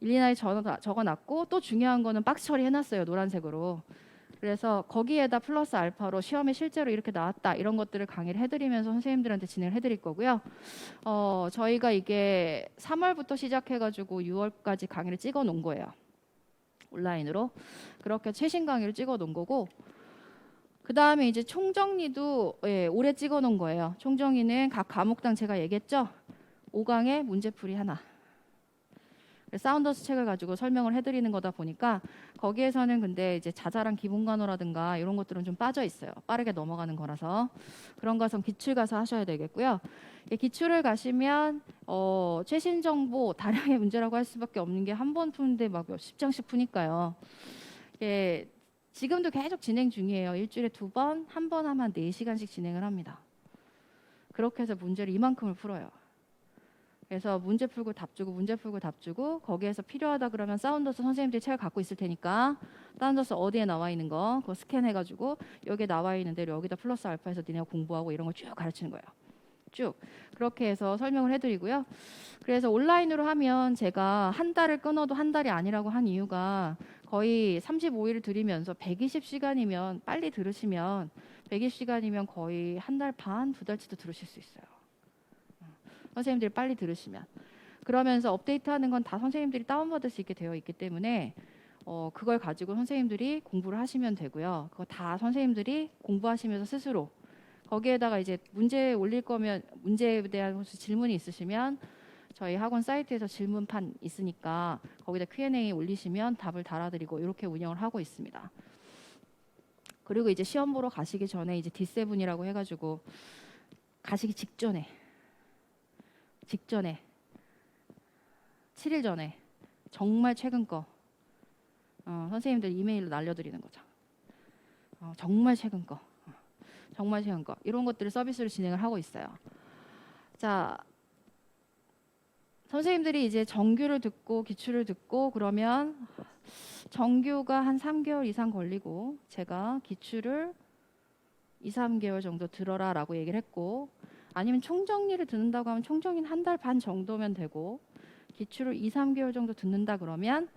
1, 2번에 적어놨고 또 중요한 거는 박스 처리해놨어요. 노란색으로. 그래서 거기에다 플러스 알파로 시험에 실제로 이렇게 나왔다 이런 것들을 강의를 해드리면서 선생님들한테 진행을 해드릴 거고요. 저희가 이게 3월부터 시작해가지고 6월까지 강의를 찍어 놓은 거예요. 온라인으로. 그렇게 최신 강의를 찍어 놓은 거고 그 다음에 이제 총정리도 올해 찍어 놓은 거예요. 총정리는 각 과목당 제가 얘기했죠. 5강에 문제풀이 하나. 사운더스 책을 가지고 설명을 해드리는 거다 보니까 거기에서는 근데 이제 자잘한 기본 간호라든가 이런 것들은 좀 빠져 있어요. 빠르게 넘어가는 거라서 그런 것은 기출 가서 하셔야 되겠고요. 기출을 가시면 최신 정보 다량의 문제라고 할 수밖에 없는 게 한 번 푸는데 막 몇십 장씩 푸니까요. 지금도 계속 진행 중이에요. 일주일에 2번, 한 번 하면 4시간씩 진행을 합니다. 그렇게 해서 문제를 이만큼을 풀어요. 그래서 문제 풀고 답 주고 문제 풀고 답 주고 거기에서 필요하다 그러면 사운더스 선생님들이 책을 갖고 있을 테니까 사운더스 어디에 나와 있는 거 그거 스캔해가지고 여기에 나와 있는 대로 여기다 플러스 알파해서 니네가 공부하고 이런 걸 쭉 가르치는 거예요. 쭉 그렇게 해서 설명을 해드리고요. 그래서 온라인으로 하면 제가 한 달을 끊어도 한 달이 아니라고 한 이유가 거의 35일을 들이면서 120시간이면 빨리 들으시면 120시간이면 거의 한 달 반, 2달치도 들으실 수 있어요. 선생님들이 빨리 들으시면. 그러면서 업데이트하는 건 다 선생님들이 다운받을 수 있게 되어 있기 때문에 그걸 가지고 선생님들이 공부를 하시면 되고요. 그거 다 선생님들이 공부하시면서 스스로 거기에다가 이제 문제 올릴 거면 문제에 대한 질문이 있으시면 저희 학원 사이트에서 질문판 있으니까 거기다 Q&A 올리시면 답을 달아드리고 이렇게 운영을 하고 있습니다. 그리고 이제 시험 보러 가시기 전에 이제 D7이라고 해가지고 가시기 직전에 7일 전에 정말 최근 거 선생님들 이메일로 날려드리는 거죠. 정말 최근 거 이런 것들을 서비스로 진행을 하고 있어요. 자, 선생님들이 이제 정규를 듣고 기출을 듣고 그러면 정규가 한 3개월 이상 걸리고 제가 기출을 2, 3개월 정도 들어라 라고 얘기를 했고 아니면 총정리를 듣는다고 하면 총정리는 한 달 반 정도면 되고 기출을 2, 3개월 정도 듣는다 그러면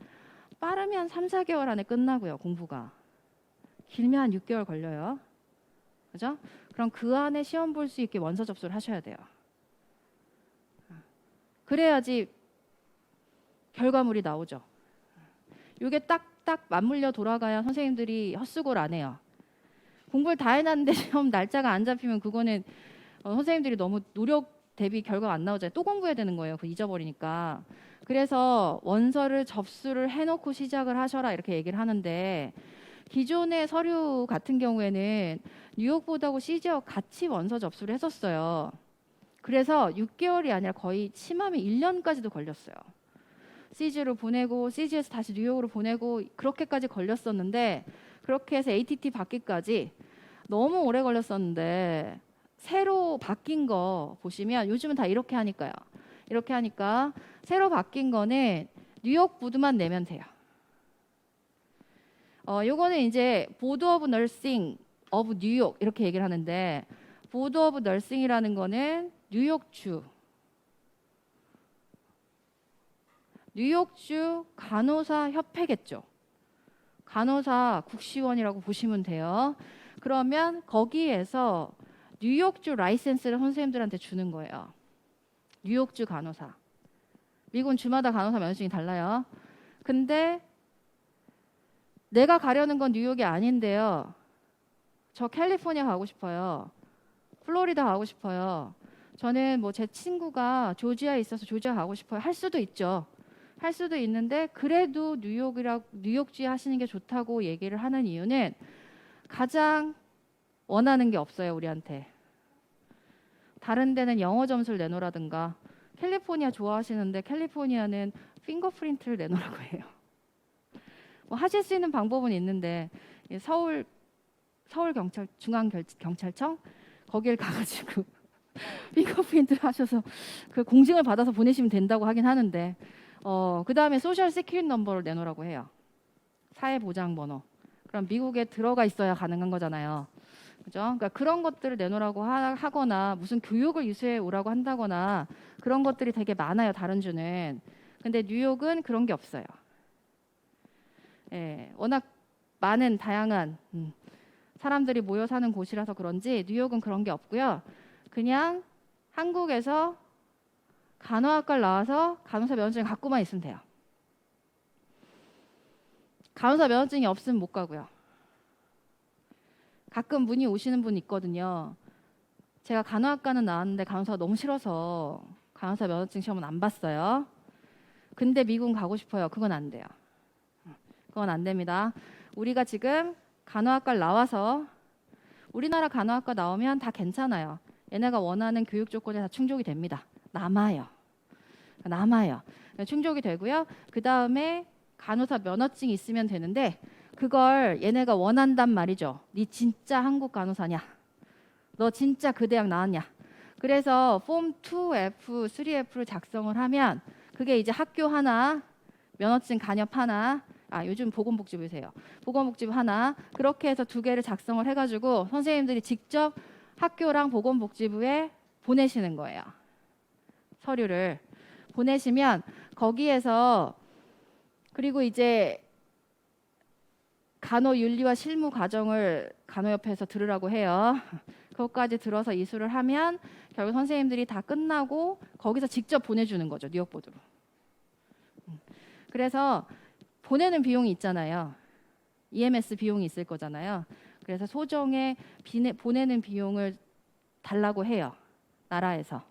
빠르면 3, 4개월 안에 끝나고요. 공부가. 길면 한 6개월 걸려요. 그죠? 그럼 그 안에 시험 볼 수 있게 원서 접수를 하셔야 돼요. 그래야지 결과물이 나오죠. 이게 딱딱 맞물려 돌아가야 선생님들이 헛수고를 안 해요. 공부를 다 해놨는데 시험 날짜가 안 잡히면 그거는 선생님들이 너무 노력 대비 결과가 안 나오잖아요. 또 공부해야 되는 거예요. 그 잊어버리니까. 그래서 원서를 접수를 해놓고 시작을 하셔라 이렇게 얘기를 하는데 기존의 서류 같은 경우에는 뉴욕보드하고 CG하고 같이 원서 접수를 했었어요. 그래서 6개월이 아니라 거의 심하면 1년까지도 걸렸어요. CG로 보내고 CG에서 다시 뉴욕으로 보내고 그렇게까지 걸렸었는데 그렇게 해서 ATT 받기까지 너무 오래 걸렸었는데 새로 바뀐 거 보시면 요즘은 다 이렇게 하니까요. 이렇게 하니까 새로 바뀐 거는 뉴욕 보드만 내면 돼요. 요거는 이제 보드 오브 너싱 오브 뉴욕 이렇게 얘기를 하는데 보드 오브 너싱이라는 거는 뉴욕주 간호사 협회겠죠. 간호사 국시원이라고 보시면 돼요. 그러면 거기에서 뉴욕주 라이센스를 선생님들한테 주는 거예요. 뉴욕주 간호사. 미국은 주마다 간호사 면허증이 달라요. 근데 내가 가려는 건 뉴욕이 아닌데요. 저 캘리포니아 가고 싶어요. 플로리다 가고 싶어요. 저는 뭐 제 친구가 조지아에 있어서 조지아 가고 싶어요. 할 수도 있죠. 할 수도 있는데 그래도 뉴욕주에 하시는 게 좋다고 얘기를 하는 이유는 가장 원하는 게 없어요. 우리한테. 다른 데는 영어 점수를 내놓으라든가 캘리포니아 좋아하시는데 캘리포니아는 핑거프린트를 내놓으라고 해요. 뭐 하실 수 있는 방법은 있는데 서울 중앙경찰청 거길 가가지고 핑거프린트를 하셔서 그 공증을 받아서 보내시면 된다고 하긴 하는데 그 다음에 소셜 시큐리티 넘버를 내놓으라고 해요. 사회보장번호. 그럼 미국에 들어가 있어야 가능한 거잖아요. 그죠? 그러니까 그런 것들을 내놓으라고 하거나 무슨 교육을 유수해 오라고 한다거나 그런 것들이 되게 많아요. 다른 주는. 근데 뉴욕은 그런 게 없어요. 예, 워낙 많은 다양한 사람들이 모여 사는 곳이라서 그런지 뉴욕은 그런 게 없고요. 그냥 한국에서 간호학과를 나와서 간호사 면허증 갖고만 있으면 돼요. 간호사 면허증이 없으면 못 가고요. 가끔 문의 오시는 분 있거든요. 제가 간호학과는 나왔는데 간호사가 너무 싫어서 간호사 면허증 시험은 안 봤어요. 근데 미국 가고 싶어요. 그건 안 돼요. 그건 안 됩니다. 우리가 지금 간호학과를 나와서 우리나라 간호학과 나오면 다 괜찮아요. 얘네가 원하는 교육 조건이 다 충족이 됩니다. 남아요. 충족이 되고요. 그 다음에 간호사 면허증이 있으면 되는데 그걸 얘네가 원한단 말이죠. 네 진짜 한국 간호사냐? 너 진짜 그 대학 나왔냐? 그래서 폼 2F, 3F를 작성을 하면 그게 이제 학교 하나, 면허증 간협 하나, 요즘 보건복지부세요. 보건복지부 하나 그렇게 해서 2개를 작성을 해가지고 선생님들이 직접 학교랑 보건복지부에 보내시는 거예요. 서류를 보내시면 거기에서 그리고 이제 간호윤리와 실무 과정을 간호협회에서 들으라고 해요. 그것까지 들어서 이수를 하면 결국 선생님들이 다 끝나고 거기서 직접 보내주는 거죠. 뉴욕보드로. 그래서 보내는 비용이 있잖아요. EMS 비용이 있을 거잖아요. 그래서 소정의 보내는 비용을 달라고 해요. 나라에서.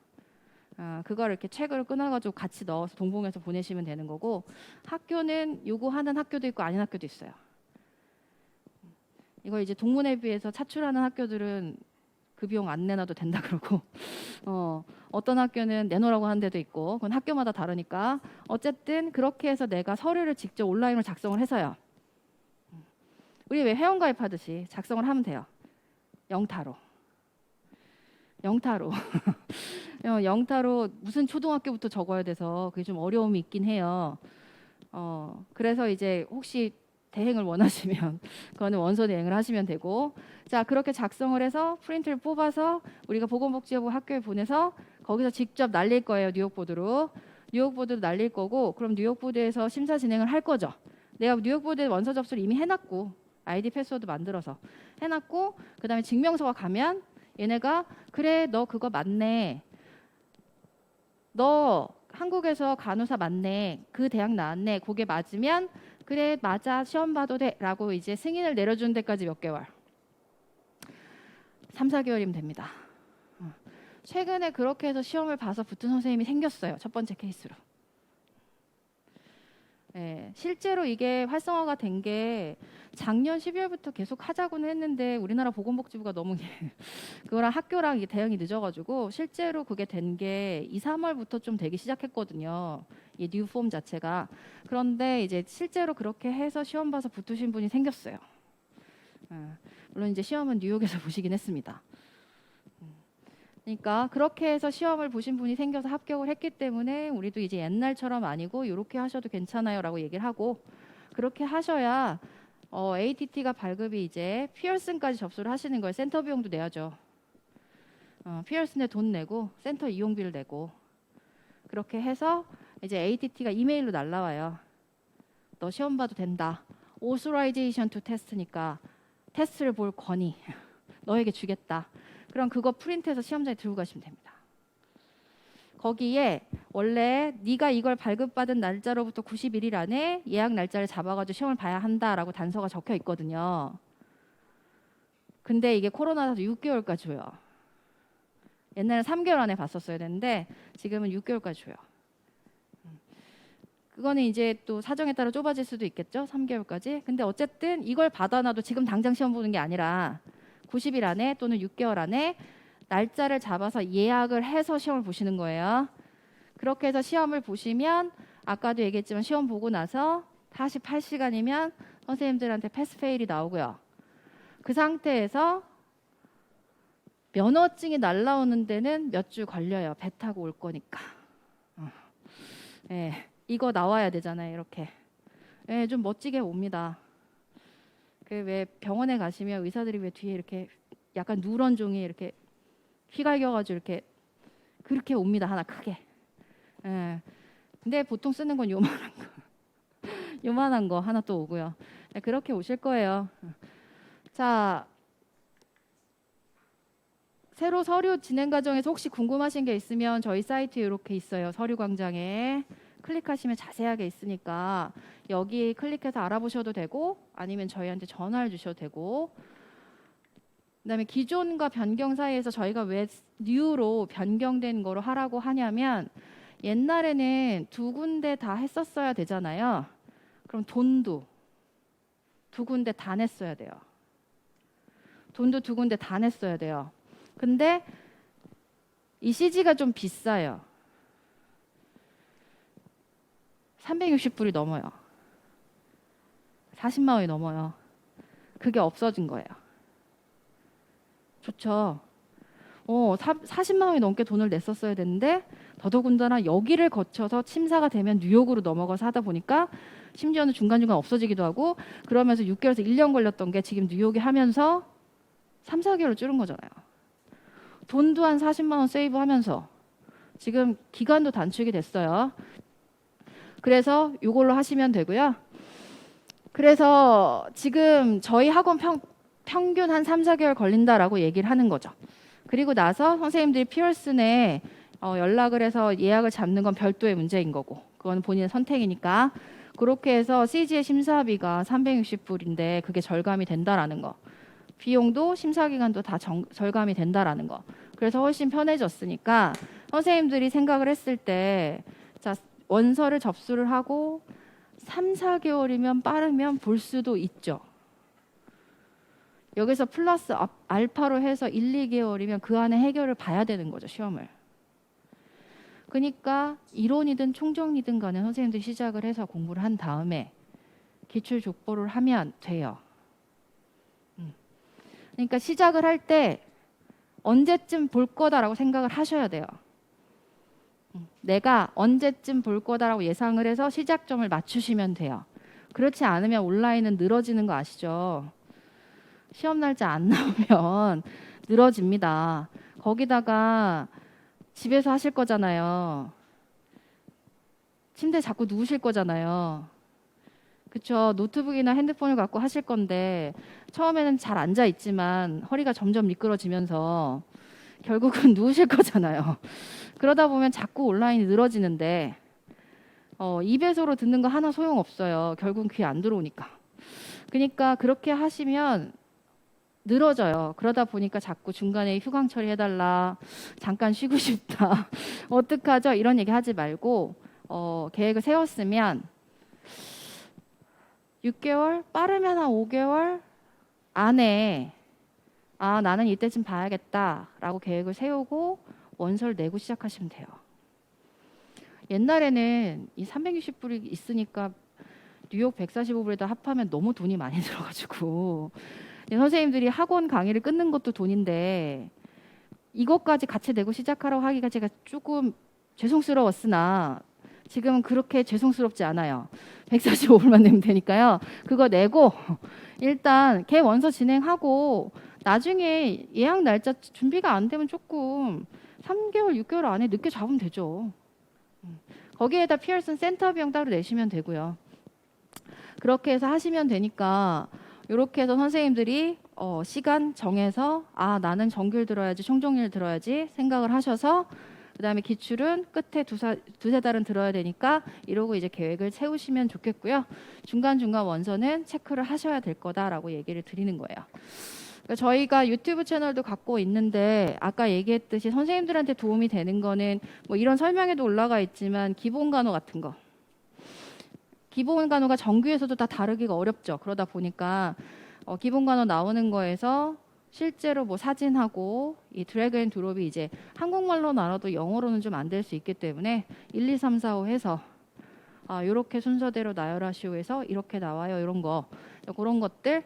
그걸 이렇게 책을 끊어가지고 같이 넣어서 동봉해서 보내시면 되는 거고 학교는 요구하는 학교도 있고 아닌 학교도 있어요. 이거 이제 동문회 비해서 차출하는 학교들은 그 비용 안 내놔도 된다 그러고 어떤 학교는 내놓으라고 하는 데도 있고 그건 학교마다 다르니까 어쨌든 그렇게 해서 내가 서류를 직접 온라인으로 작성을 해서요. 우리 왜 회원가입하듯이 작성을 하면 돼요. 영타로. 영타로 무슨 초등학교부터 적어야 돼서 그게 좀 어려움이 있긴 해요. 그래서 이제 혹시 대행을 원하시면 그거는 원서 대행을 하시면 되고, 자 그렇게 작성을 해서 프린트를 뽑아서 우리가 보건복지부 학교에 보내서 거기서 직접 날릴 거예요. 뉴욕보드로. 뉴욕보드도 날릴 거고, 그럼 뉴욕보드에서 심사 진행을 할 거죠. 내가 뉴욕보드에 원서 접수를 이미 해놨고 아이디 패스워드 만들어서 해놨고, 그 다음에 증명서가 가면 얘네가 그래 너 그거 맞네, 너 한국에서 간호사 맞네, 그 대학 나왔네, 그게 맞으면 그래 맞아 시험 봐도 돼 라고 이제 승인을 내려주는 데까지 몇 개월, 3, 4개월이면 됩니다. 최근에 그렇게 해서 시험을 봐서 붙은 선생님이 생겼어요. 첫 번째 케이스로. 네, 실제로 이게 활성화가 된 게 작년 12월부터 계속 하자고는 했는데 우리나라 보건복지부가 너무 그거랑 학교랑 이게 대응이 늦어가지고 실제로 그게 된 게 2, 3월부터 좀 되기 시작했거든요. 이 뉴폼 자체가. 그런데 이제 실제로 그렇게 해서 시험 봐서 붙으신 분이 생겼어요. 물론 이제 시험은 뉴욕에서 보시긴 했습니다. 그러니까 그렇게 해서 시험을 보신 분이 생겨서 합격을 했기 때문에 우리도 이제 옛날처럼 아니고 이렇게 하셔도 괜찮아요 라고 얘기를 하고, 그렇게 하셔야 ATT가 발급이 이제 피어슨까지 접수를 하시는 거예요. 센터 비용도 내야죠. 피어슨에 돈 내고 센터 이용비를 내고, 그렇게 해서 이제 ATT가 이메일로 날라와요. 너 시험 봐도 된다. Authorization to Test니까 테스트를 볼 권위 너에게 주겠다. 그럼 그거 프린트해서 시험장에 들고 가시면 됩니다. 거기에 원래 네가 이걸 발급받은 날짜로부터 90일 안에 예약 날짜를 잡아가지고 시험을 봐야 한다라고 단서가 적혀 있거든요. 근데 이게 코로나라서 6개월까지 줘요. 옛날에 3개월 안에 봤었어야 되는데 지금은 6개월까지 줘요. 그거는 이제 또 사정에 따라 좁아질 수도 있겠죠. 3개월까지. 근데 어쨌든 이걸 받아놔도 지금 당장 시험 보는 게 아니라 90일 안에 또는 6개월 안에 날짜를 잡아서 예약을 해서 시험을 보시는 거예요. 그렇게 해서 시험을 보시면 아까도 얘기했지만 시험 보고 나서 48시간이면 선생님들한테 패스 페일이 나오고요. 그 상태에서 면허증이 날라오는 데는 몇 주 걸려요. 배 타고 올 거니까. 네, 이거 나와야 되잖아요. 이렇게. 네, 좀 멋지게 옵니다. 그 왜 병원에 가시면 의사들이 왜 뒤에 이렇게 약간 누런 종이 이렇게 휘갈겨가지고 이렇게 그렇게 옵니다. 하나 크게. 예. 근데 보통 쓰는 건 요만한 거, 요만한 거 하나 또 오고요. 네, 그렇게 오실 거예요. 자, 새로 서류 진행 과정에서 혹시 궁금하신 게 있으면 저희 사이트에 이렇게 있어요. 서류 광장에 클릭하시면 자세하게 있으니까 여기 클릭해서 알아보셔도 되고 아니면 저희한테 전화를 주셔도 되고, 그다음에 기존과 변경 사이에서 저희가 왜 뉴로 변경된 거로 하라고 하냐면 옛날에는 두 군데 다 했었어야 되잖아요. 그럼 돈도 두 군데 다 냈어야 돼요. 돈도 두 군데 다 냈어야 돼요. 근데 이 CG가 좀 비싸요. 360불이 넘어요. 40만 원이 넘어요. 그게 없어진 거예요. 좋죠. 40만 원이 넘게 돈을 냈었어야 되는데 더더군다나 여기를 거쳐서 심사가 되면 뉴욕으로 넘어가서 하다 보니까 심지어는 중간중간 없어지기도 하고, 그러면서 6개월에서 1년 걸렸던 게 지금 뉴욕에 하면서 3, 4개월을 줄은 거잖아요. 돈도 한 40만 원 세이브하면서 지금 기간도 단축이 됐어요. 그래서 이걸로 하시면 되고요. 그래서 지금 저희 학원 평균 한 3, 4개월 걸린다라고 얘기를 하는 거죠. 그리고 나서 선생님들이 피어슨에 연락을 해서 예약을 잡는 건 별도의 문제인 거고, 그건 본인의 선택이니까. 그렇게 해서 CG의 심사비가 360불인데 그게 절감이 된다라는 거. 비용도 심사기간도 다 절감이 된다라는 거. 그래서 훨씬 편해졌으니까 선생님들이 생각을 했을 때, 자, 원서를 접수를 하고 3, 4개월이면 빠르면 볼 수도 있죠. 여기서 플러스 알파로 해서 1, 2개월이면 그 안에 해결을 봐야 되는 거죠, 시험을. 그러니까 이론이든 총정리든 간에 선생님들이 시작을 해서 공부를 한 다음에 기출 족보를 하면 돼요. 그러니까 시작을 할 때 언제쯤 볼 거다라고 생각을 하셔야 돼요. 내가 언제쯤 볼 거다라고 예상을 해서 시작점을 맞추시면 돼요. 그렇지 않으면 온라인은 늘어지는 거 아시죠? 시험 날짜 안 나오면 늘어집니다. 거기다가 집에서 하실 거잖아요. 침대에 자꾸 누우실 거잖아요. 그쵸? 노트북이나 핸드폰을 갖고 하실 건데 처음에는 잘 앉아 있지만 허리가 점점 미끄러지면서 결국은 누우실 거잖아요. 그러다 보면 자꾸 온라인이 늘어지는데 2배속으로 듣는 거 하나 소용없어요. 결국은 귀에 안 들어오니까. 그러니까 그렇게 하시면 늘어져요. 그러다 보니까 자꾸 중간에 휴강 처리해달라, 잠깐 쉬고 싶다, 어떡하죠? 이런 얘기 하지 말고 계획을 세웠으면 6개월, 빠르면 한 5개월 안에 나는 이때쯤 봐야겠다라고 계획을 세우고 원서를 내고 시작하시면 돼요. 옛날에는 이 360불이 있으니까 뉴욕 145불에다 합하면 너무 돈이 많이 들어가지고 선생님들이 학원 강의를 끊는 것도 돈인데 이것까지 같이 내고 시작하라고 하기가 제가 조금 죄송스러웠으나 지금은 그렇게 죄송스럽지 않아요. 145불만 내면 되니까요. 그거 내고 일단 개 원서 진행하고 나중에 예약 날짜 준비가 안 되면 조금 3개월, 6개월 안에 늦게 잡으면 되죠. 거기에다 피어슨 센터 비용 따로 내시면 되고요. 그렇게 해서 하시면 되니까 이렇게 해서 선생님들이 시간 정해서 나는 정규일 들어야지 총정일 들어야지 생각을 하셔서 그다음에 기출은 끝에 두세 달은 들어야 되니까 이러고 이제 계획을 세우시면 좋겠고요. 중간중간 원서는 체크를 하셔야 될 거다라고 얘기를 드리는 거예요. 그러니까 저희가 유튜브 채널도 갖고 있는데 아까 얘기했듯이 선생님들한테 도움이 되는 거는 뭐 이런 설명에도 올라가 있지만 기본 간호 같은 거. 기본 간호가 정규에서도 다 다루기가 어렵죠. 그러다 보니까 기본 간호 나오는 거에서 실제로 뭐 사진하고 이 드래그 앤 드롭이 이제 한국말로 나와도 영어로는 좀 안 될 수 있기 때문에 1, 2, 3, 4, 5 해서 이렇게 순서대로 나열하시오 해서 이렇게 나와요. 이런 거 그런 것들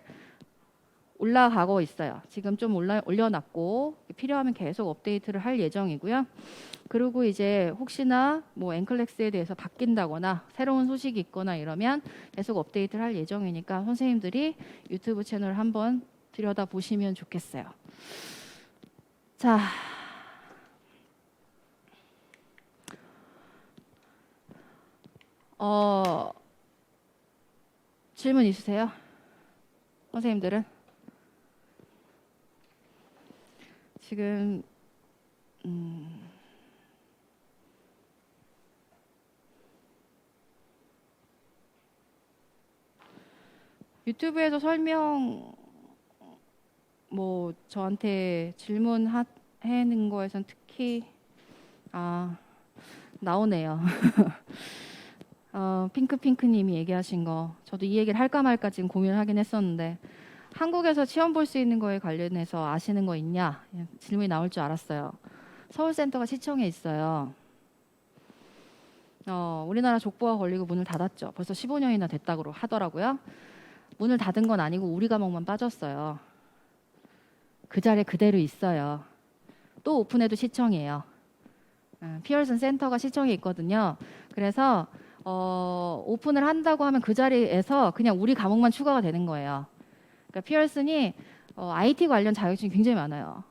올라가고 있어요. 지금 좀 올려놨고 필요하면 계속 업데이트를 할 예정이고요. 그리고 이제 혹시나 뭐 앵클렉스에 대해서 바뀐다거나 새로운 소식이 있거나 이러면 계속 업데이트를 할 예정이니까 선생님들이 유튜브 채널 한번 들여다 보시면 좋겠어요. 자, 질문 있으세요? 선생님들은? 지금 유튜브에서 설명 뭐 저한테 질문하는 거에선 특히 나오네요. 핑크님이 얘기하신 거 저도 이 얘기를 할까 말까 지금 고민을 하긴 했었는데 한국에서 시험 볼 수 있는 거에 관련해서 아시는 거 있냐 질문이 나올 줄 알았어요. 서울센터가 시청에 있어요. 우리나라 족보가 걸리고 문을 닫았죠. 벌써 15년이나 됐다고 하더라고요. 문을 닫은 건 아니고 우리 과목만 빠졌어요. 그 자리에 그대로 있어요. 또 오픈해도 시청이에요. 피어슨 센터가 시청에 있거든요. 그래서 오픈을 한다고 하면 그 자리에서 그냥 우리 과목만 추가가 되는 거예요. 그러니까 피어슨이 IT 관련 자격증이 굉장히 많아요.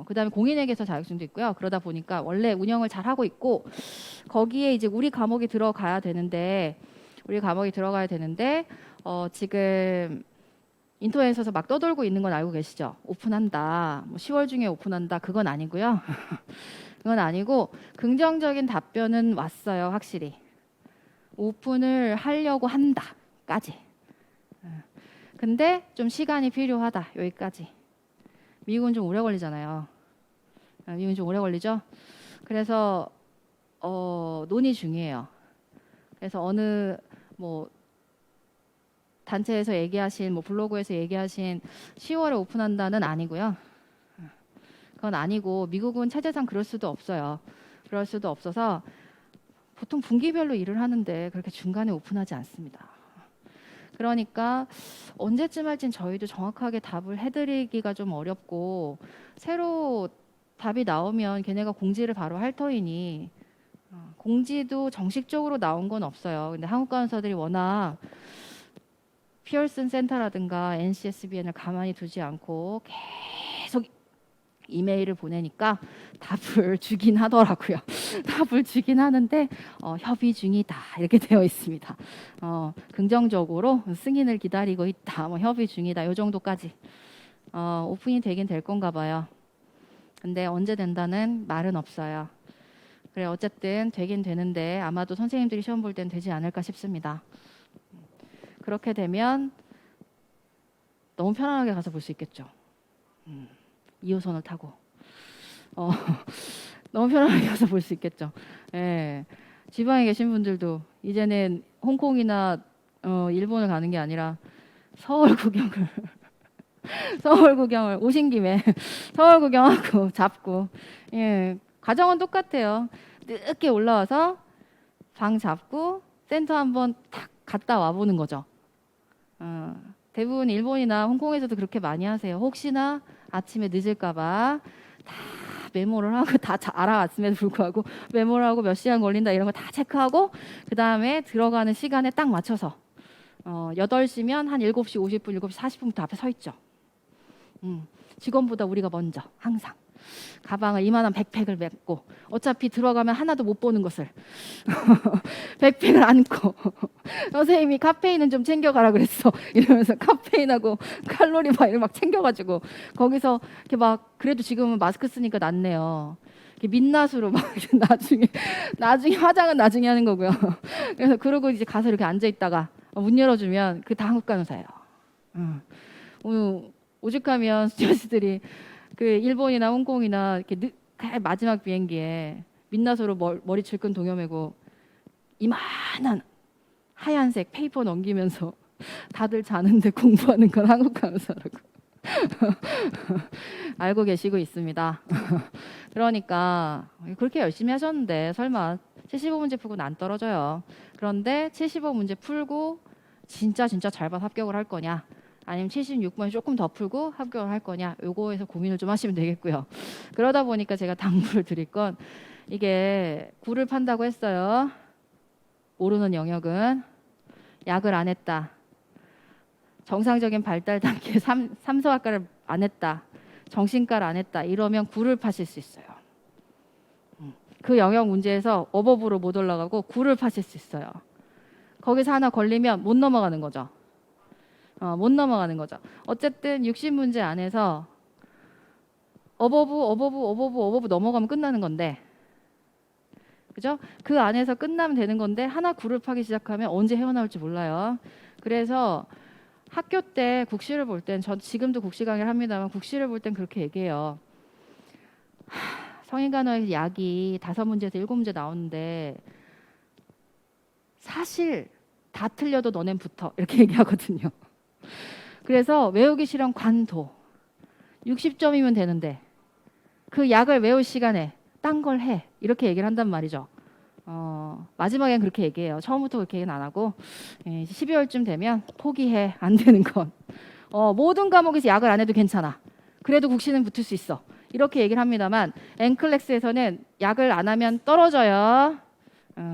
그다음에 공인회계사 자격증도 있고요. 그러다 보니까 원래 운영을 잘 하고 있고 거기에 이제 우리 과목이 들어가야 되는데 지금 인터넷에서 막 떠돌고 있는 건 알고 계시죠? 오픈한다. 뭐 10월 중에 오픈한다. 그건 아니고요. 그건 아니고 긍정적인 답변은 왔어요. 확실히. 오픈을 하려고 한다까지. 근데 좀 시간이 필요하다. 여기까지. 미국은 좀 오래 걸리잖아요. 미국은 좀 오래 걸리죠. 그래서 논의 중이에요. 그래서 어느 뭐 단체에서 얘기하신 뭐 블로그에서 얘기하신 10월에 오픈한다는 아니고요. 그건 아니고 미국은 체제상 그럴 수도 없어요. 그럴 수도 없어서 보통 분기별로 일을 하는데 그렇게 중간에 오픈하지 않습니다. 그러니까 언제쯤 할진 저희도 정확하게 답을 해드리기가 좀 어렵고 새로 답이 나오면 걔네가 공지를 바로 할 터이니 공지도 정식적으로 나온 건 없어요. 근데 한국 간호사들이 워낙 피어슨 센터라든가 NCSBN을 가만히 두지 않고 계속 이메일을 보내니까 답을 주긴 하더라고요. 답을 주긴 하는데 협의 중이다 이렇게 되어 있습니다. 긍정적으로 승인을 기다리고 있다, 뭐 협의 중이다, 이 정도까지 오픈이 되긴 될 건가 봐요. 근데 언제 된다는 말은 없어요. 그래, 어쨌든 되긴 되는데 아마도 선생님들이 시험 볼 땐 되지 않을까 싶습니다. 그렇게 되면 너무 편안하게 가서 볼 수 있겠죠. 2호선을 타고 너무 편안하게 가서 볼 수 있겠죠. 예. 지방에 계신 분들도 이제는 홍콩이나 일본을 가는 게 아니라 서울 구경을 서울 구경을 오신 김에 서울 구경하고 잡고, 예, 과정은 똑같아요. 늦게 올라와서 방 잡고 센터 한번 탁 갔다 와 보는 거죠. 대부분 일본이나 홍콩에서도 그렇게 많이 하세요. 혹시나 아침에 늦을까봐 다 메모를 하고 다 알아왔음에도 불구하고 메모를 하고 몇 시간 걸린다 이런 거 다 체크하고 그 다음에 들어가는 시간에 딱 맞춰서 8시면 한 7시 50분, 7시 40분부터 앞에 서 있죠. 직원보다 우리가 먼저 항상 가방을 이만한 백팩을 메고 어차피 들어가면 하나도 못 보는 것을 백팩을 안고 선생님이 카페인은 좀 챙겨가라 그랬어 이러면서 카페인하고 칼로리 바를 막 챙겨가지고 거기서 이렇게 막, 그래도 지금은 마스크 쓰니까 낫네요. 이렇게 민낯으로 막 나중에 화장은 나중에 하는 거고요. 그래서 그러고 이제 가서 이렇게 앉아 있다가 문 열어주면 그 다 한국 간호사예요. 오죽하면 스튜어디스들이 그 일본이나 홍콩이나 이렇게 마지막 비행기에 민낯으로 머리 질끈 동여매고 이만한 하얀색 페이퍼 넘기면서 다들 자는데 공부하는 건 한국 간호사라고 알고 계시고 있습니다. 그러니까 그렇게 열심히 하셨는데 설마 75문제 풀고는 안 떨어져요. 그런데 75문제 풀고 진짜 잘 봐서 합격을 할 거냐, 아니면 76번에 조금 더 풀고 합격을 할 거냐, 요거에서 고민을 좀 하시면 되겠고요. 그러다 보니까 제가 당부를 드릴 건, 이게 굴을 판다고 했어요. 모르는 영역은 약을 안 했다, 정상적인 발달 단계 삼소학과를 안 했다, 정신과를 안 했다, 이러면 굴을 파실 수 있어요. 그 영역 문제에서 어버브로 못 올라가고 굴을 파실 수 있어요. 거기서 하나 걸리면 못 넘어가는 거죠. 못 넘어가는 거죠. 어쨌든 60문제 안에서 어버브 넘어가면 끝나는 건데, 그죠? 그 안에서 끝나면 되는 건데 하나 굴을 파기 시작하면 언제 헤어나올지 몰라요. 그래서 학교 때 국시를 볼 땐, 전 지금도 국시 강의를 합니다만 국시를 볼 땐 그렇게 얘기해요. 성인간호에서 약이 5문제에서 7문제 나오는데 사실 다 틀려도 너넨 붙어, 이렇게 얘기하거든요. 그래서 외우기 싫은 관도 60점이면 되는데 그 약을 외울 시간에 딴 걸 해, 이렇게 얘기를 한단 말이죠. 마지막엔 그렇게 얘기해요. 처음부터 그렇게 얘기는 안 하고 12월쯤 되면 포기해, 안 되는 건. 모든 과목에서 약을 안 해도 괜찮아, 그래도 국시는 붙을 수 있어, 이렇게 얘기를 합니다만 N클래스에서는 약을 안 하면 떨어져요.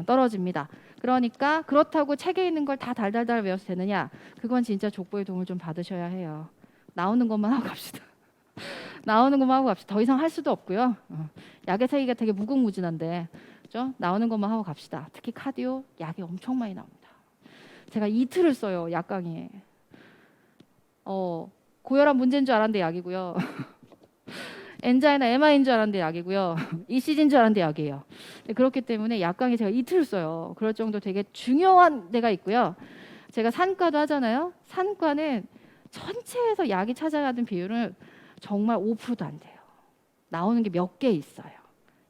떨어집니다. 그러니까 그렇다고 책에 있는 걸 다 달달달 외워서 되느냐, 그건 진짜 족보의 도움을 좀 받으셔야 해요. 나오는 것만 하고 갑시다. 나오는 것만 하고 갑시다. 더 이상 할 수도 없고요. 약의 세계가 되게 무궁무진한데, 그죠? 나오는 것만 하고 갑시다. 특히 카디오 약이 엄청 많이 나옵니다. 제가 이틀을 써요, 약 강의에. 고혈압 문제인 줄 알았는데 약이고요. 엔자이나 MI인 줄 알았는데 약이고요. ECG인 줄 알았는데 약이에요. 그렇기 때문에 약 강의 제가 이틀을 써요. 그럴 정도 되게 중요한 데가 있고요. 제가 산과도 하잖아요. 산과는 전체에서 약이 찾아가는 비율은 정말 5%도 안 돼요. 나오는 게 몇 개 있어요.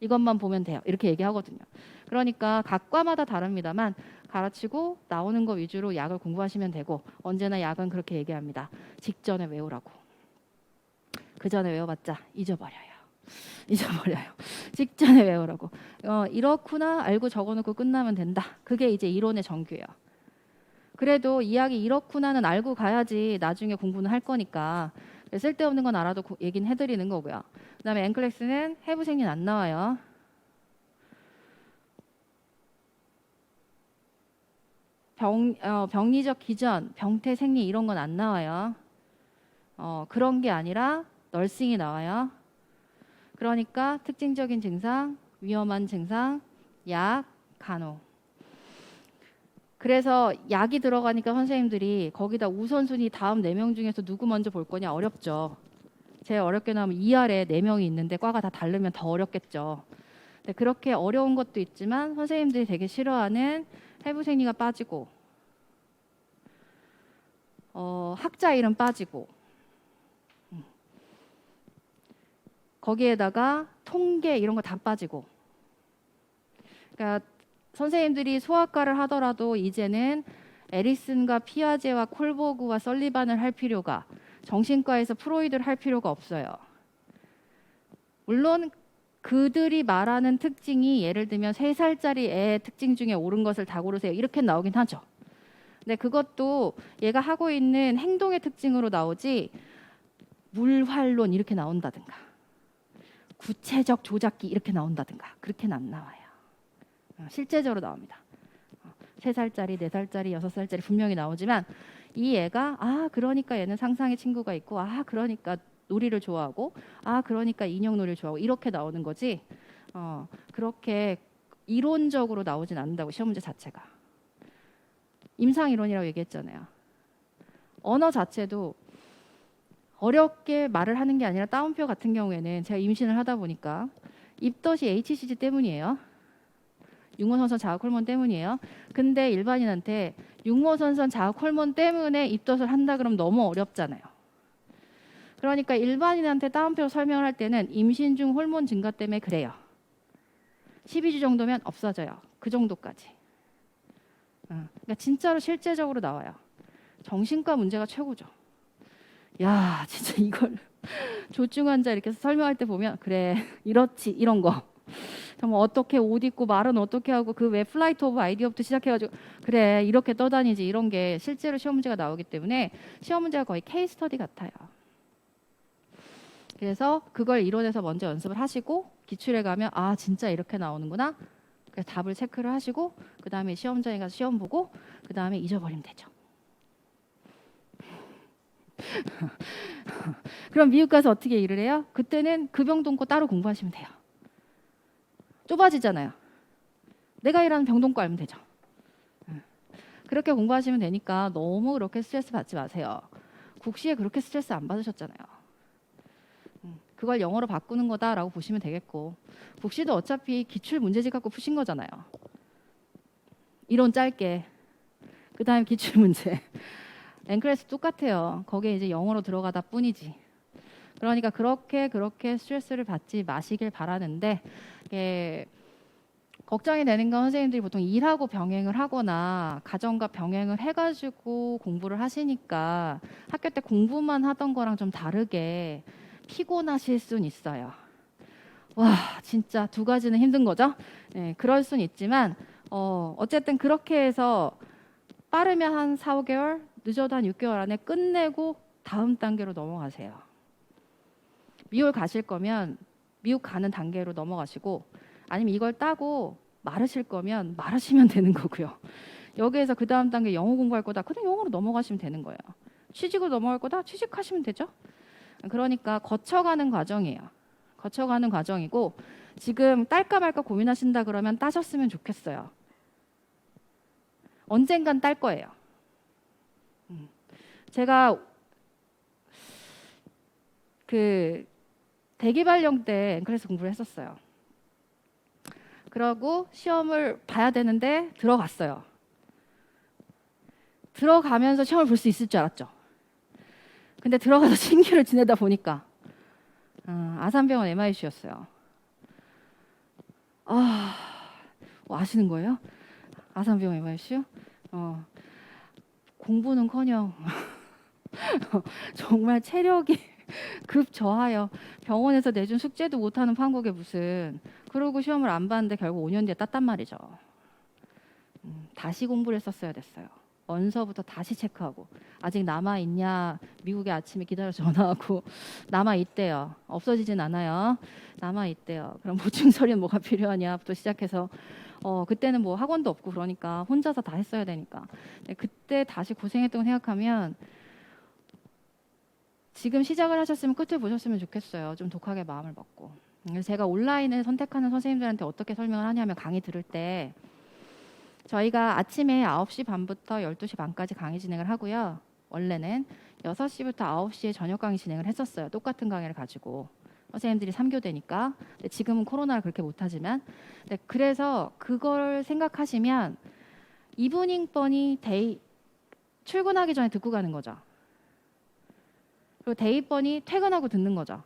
이것만 보면 돼요, 이렇게 얘기하거든요. 그러니까 각 과마다 다릅니다만 가르치고 나오는 거 위주로 약을 공부하시면 되고, 언제나 약은 그렇게 얘기합니다. 직전에 외우라고. 그 전에 외워봤자 잊어버려요. 직전에 외우라고. 이렇구나 알고 적어놓고 끝나면 된다. 그게 이제 이론의 정규예요. 그래도 이야기 이렇구나는 알고 가야지 나중에 공부는 할 거니까 쓸데없는 건 알아도 얘기는 해드리는 거고요. 그 다음에 N클래스는 해부생리는 안 나와요. 병리적 기전, 병태 생리 이런 건 안 나와요. 그런 게 아니라 널싱이 나와요. 그러니까 특징적인 증상, 위험한 증상, 약, 간호. 그래서 약이 들어가니까 선생님들이 거기다 우선순위 다음 4명 중에서 누구 먼저 볼 거냐 어렵죠. 제일 어렵게 나오면 이 아래 4명이 있는데 과가 다 다르면 더 어렵겠죠. 근데 그렇게 어려운 것도 있지만 선생님들이 되게 싫어하는 해부생리가 빠지고 학자 이름 빠지고 거기에다가 통계 이런 거 다 빠지고 그러니까 선생님들이 소아과를 하더라도 이제는 에릭슨과 피아제와 콜버그와 설리반을 할 필요가 정신과에서 프로이드를 할 필요가 없어요. 물론 그들이 말하는 특징이 예를 들면 3살짜리 애 특징 중에 옳은 것을 다 고르세요. 이렇게 나오긴 하죠. 근데 그것도 얘가 하고 있는 행동의 특징으로 나오지 물활론 이렇게 나온다든가 구체적 조작기 이렇게 나온다든가 그렇게는 안 나와요. 실제적으로 나옵니다. 3살짜리, 4살짜리, 6살짜리 분명히 나오지만 이 애가 그러니까 얘는 상상의 친구가 있고 그러니까 놀이를 좋아하고 그러니까 인형놀이를 좋아하고 이렇게 나오는 거지 그렇게 이론적으로 나오진 않는다고 시험 문제 자체가. 임상이론이라고 얘기했잖아요. 언어 자체도 어렵게 말을 하는 게 아니라 따옴표 같은 경우에는 제가 임신을 하다 보니까 입덧이 HCG 때문이에요. 육모선선 자극 호르몬 때문이에요. 근데 일반인한테 육모선선 자극 호르몬 때문에 입덧을 한다 그러면 너무 어렵잖아요. 그러니까 일반인한테 따옴표로 설명을 할 때는 임신 중 호르몬 증가 때문에 그래요. 12주 정도면 없어져요. 그 정도까지. 그러니까 진짜로 실제적으로 나와요. 정신과 문제가 최고죠. 야, 진짜 이걸 조증 환자 이렇게 설명할 때 보면 그래, 이렇지, 이런 거. 정말 어떻게 옷 입고 말은 어떻게 하고 그 왜 플라이트 오브 아이디어부터 시작해가지고 그래 이렇게 떠다니지 이런 게 실제로 시험 문제가 나오기 때문에 시험 문제가 거의 케이스 스터디 같아요. 그래서 그걸 이론에서 먼저 연습을 하시고 기출에 가면 진짜 이렇게 나오는구나. 그래서 답을 체크를 하시고 그 다음에 시험장에 가서 시험 보고 그 다음에 잊어버리면 되죠. 그럼 미국 가서 어떻게 일을 해요? 그때는 급영동과 따로 공부하시면 돼요. 좁아지잖아요. 내가 일하는 병동과 알면 되죠. 그렇게 공부하시면 되니까 너무 그렇게 스트레스 받지 마세요. 국시에 그렇게 스트레스 안 받으셨잖아요. 그걸 영어로 바꾸는 거다라고 보시면 되겠고 국시도 어차피 기출 문제집 갖고 푸신 거잖아요. 이론 짧게 그 다음에 기출 문제 앵클레스 똑같아요. 거기에 이제 영어로 들어가다 뿐이지. 그러니까 그렇게 스트레스를 받지 마시길 바라는데 걱정이 되는 건 선생님들이 보통 일하고 병행을 하거나 가정과 병행을 해가지고 공부를 하시니까 학교 때 공부만 하던 거랑 좀 다르게 피곤하실 순 있어요. 와 진짜 2가지는 힘든 거죠. 네, 그럴 순 있지만 어쨌든 그렇게 해서 빠르면 한 4, 5개월 늦어도 한 6개월 안에 끝내고 다음 단계로 넘어가세요. 미국 가실 거면 미국 가는 단계로 넘어가시고 아니면 이걸 따고 마르실 거면 마르시면 되는 거고요. 여기에서 그 다음 단계 영어 공부할 거다. 그냥 영어로 넘어가시면 되는 거예요. 취직으로 넘어갈 거다. 취직하시면 되죠. 그러니까 거쳐가는 과정이에요. 거쳐가는 과정이고 지금 딸까 말까 고민하신다 그러면 따셨으면 좋겠어요. 언젠간 딸 거예요. 제가 그 대기발령 때 앵클레스 공부를 했었어요. 그러고 시험을 봐야 되는데 들어갔어요. 들어가면서 시험을 볼 수 있을 줄 알았죠. 근데 들어가서 신규를 지내다 보니까 아산병원 MIC였어요. 아시는 거예요? 아산병원 MIC요? 공부는커녕 정말 체력이 급 저하여 병원에서 내준 숙제도 못하는 판국에 무슨 그러고 시험을 안 봤는데 결국 5년 뒤에 땄단 말이죠. 다시 공부를 했었어야 됐어요. 원서부터 다시 체크하고 아직 남아있냐 미국에 아침에 기다려서 전화하고 남아있대요. 없어지진 않아요. 남아있대요. 그럼 보충 서류는 뭐가 필요하냐부터 시작해서 그때는 뭐 학원도 없고 그러니까 혼자서 다 했어야 되니까. 근데 그때 다시 고생했던 거 생각하면 지금 시작을 하셨으면 끝을 보셨으면 좋겠어요. 좀 독하게 마음을 먹고. 그래서 제가 온라인을 선택하는 선생님들한테 어떻게 설명을 하냐면 강의 들을 때 저희가 아침에 9시 반부터 12시 반까지 강의 진행을 하고요. 원래는 6시부터 9시에 저녁 강의 진행을 했었어요. 똑같은 강의를 가지고. 선생님들이 3교대니까. 근데 지금은 코로나를 그렇게 못하지만. 그래서 그걸 생각하시면 이브닝 번이 출근하기 전에 듣고 가는 거죠. 그리고 데이 번이 퇴근하고 듣는 거죠.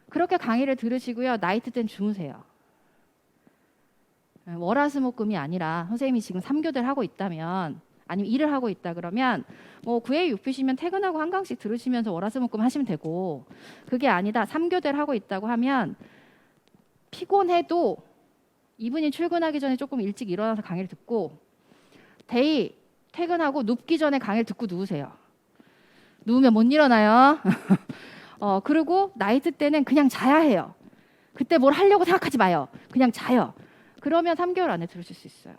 그렇게 강의를 들으시고요. 나이트 땐 주무세요. 월화수목금이 아니라 선생님이 지금 3교대를 하고 있다면 아니면 일을 하고 있다 그러면 뭐 9회 6피시면 퇴근하고 한강씩 들으시면서 월화수목금 하시면 되고 그게 아니다 3교대를 하고 있다고 하면 피곤해도 이분이 출근하기 전에 조금 일찍 일어나서 강의를 듣고 데이 퇴근하고 눕기 전에 강의를 듣고 누우세요. 누우면 못 일어나요. 그리고 나이트 때는 그냥 자야 해요. 그때 뭘 하려고 생각하지 마요. 그냥 자요. 그러면 3개월 안에 들으실 수 있어요.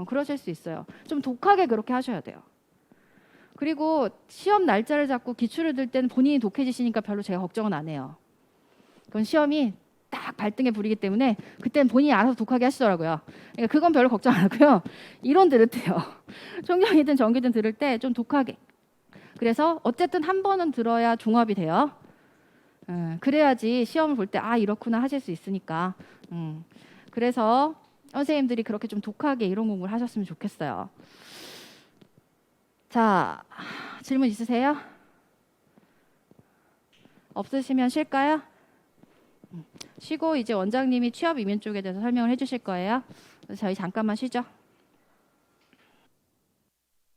그러실 수 있어요. 좀 독하게 그렇게 하셔야 돼요. 그리고 시험 날짜를 잡고 기출을 들 때는 본인이 독해지시니까 별로 제가 걱정은 안 해요. 그건 시험이 딱 발등에 불이기 때문에 그때는 본인이 알아서 독하게 하시더라고요. 그러니까 그건 별로 걱정 안 하고요. 이론 들을 때요. 총경이든 전기든 들을 때 좀 독하게. 그래서 어쨌든 한 번은 들어야 종합이 돼요. 그래야지 시험을 볼 때 이렇구나 하실 수 있으니까. 그래서 선생님들이 그렇게 좀 독하게 이론 공부를 하셨으면 좋겠어요. 자, 질문 있으세요? 없으시면 쉴까요? 쉬고 이제 원장님이 취업 이민 쪽에 대해서 설명을 해주실 거예요. 그래서 저희 잠깐만 쉬죠.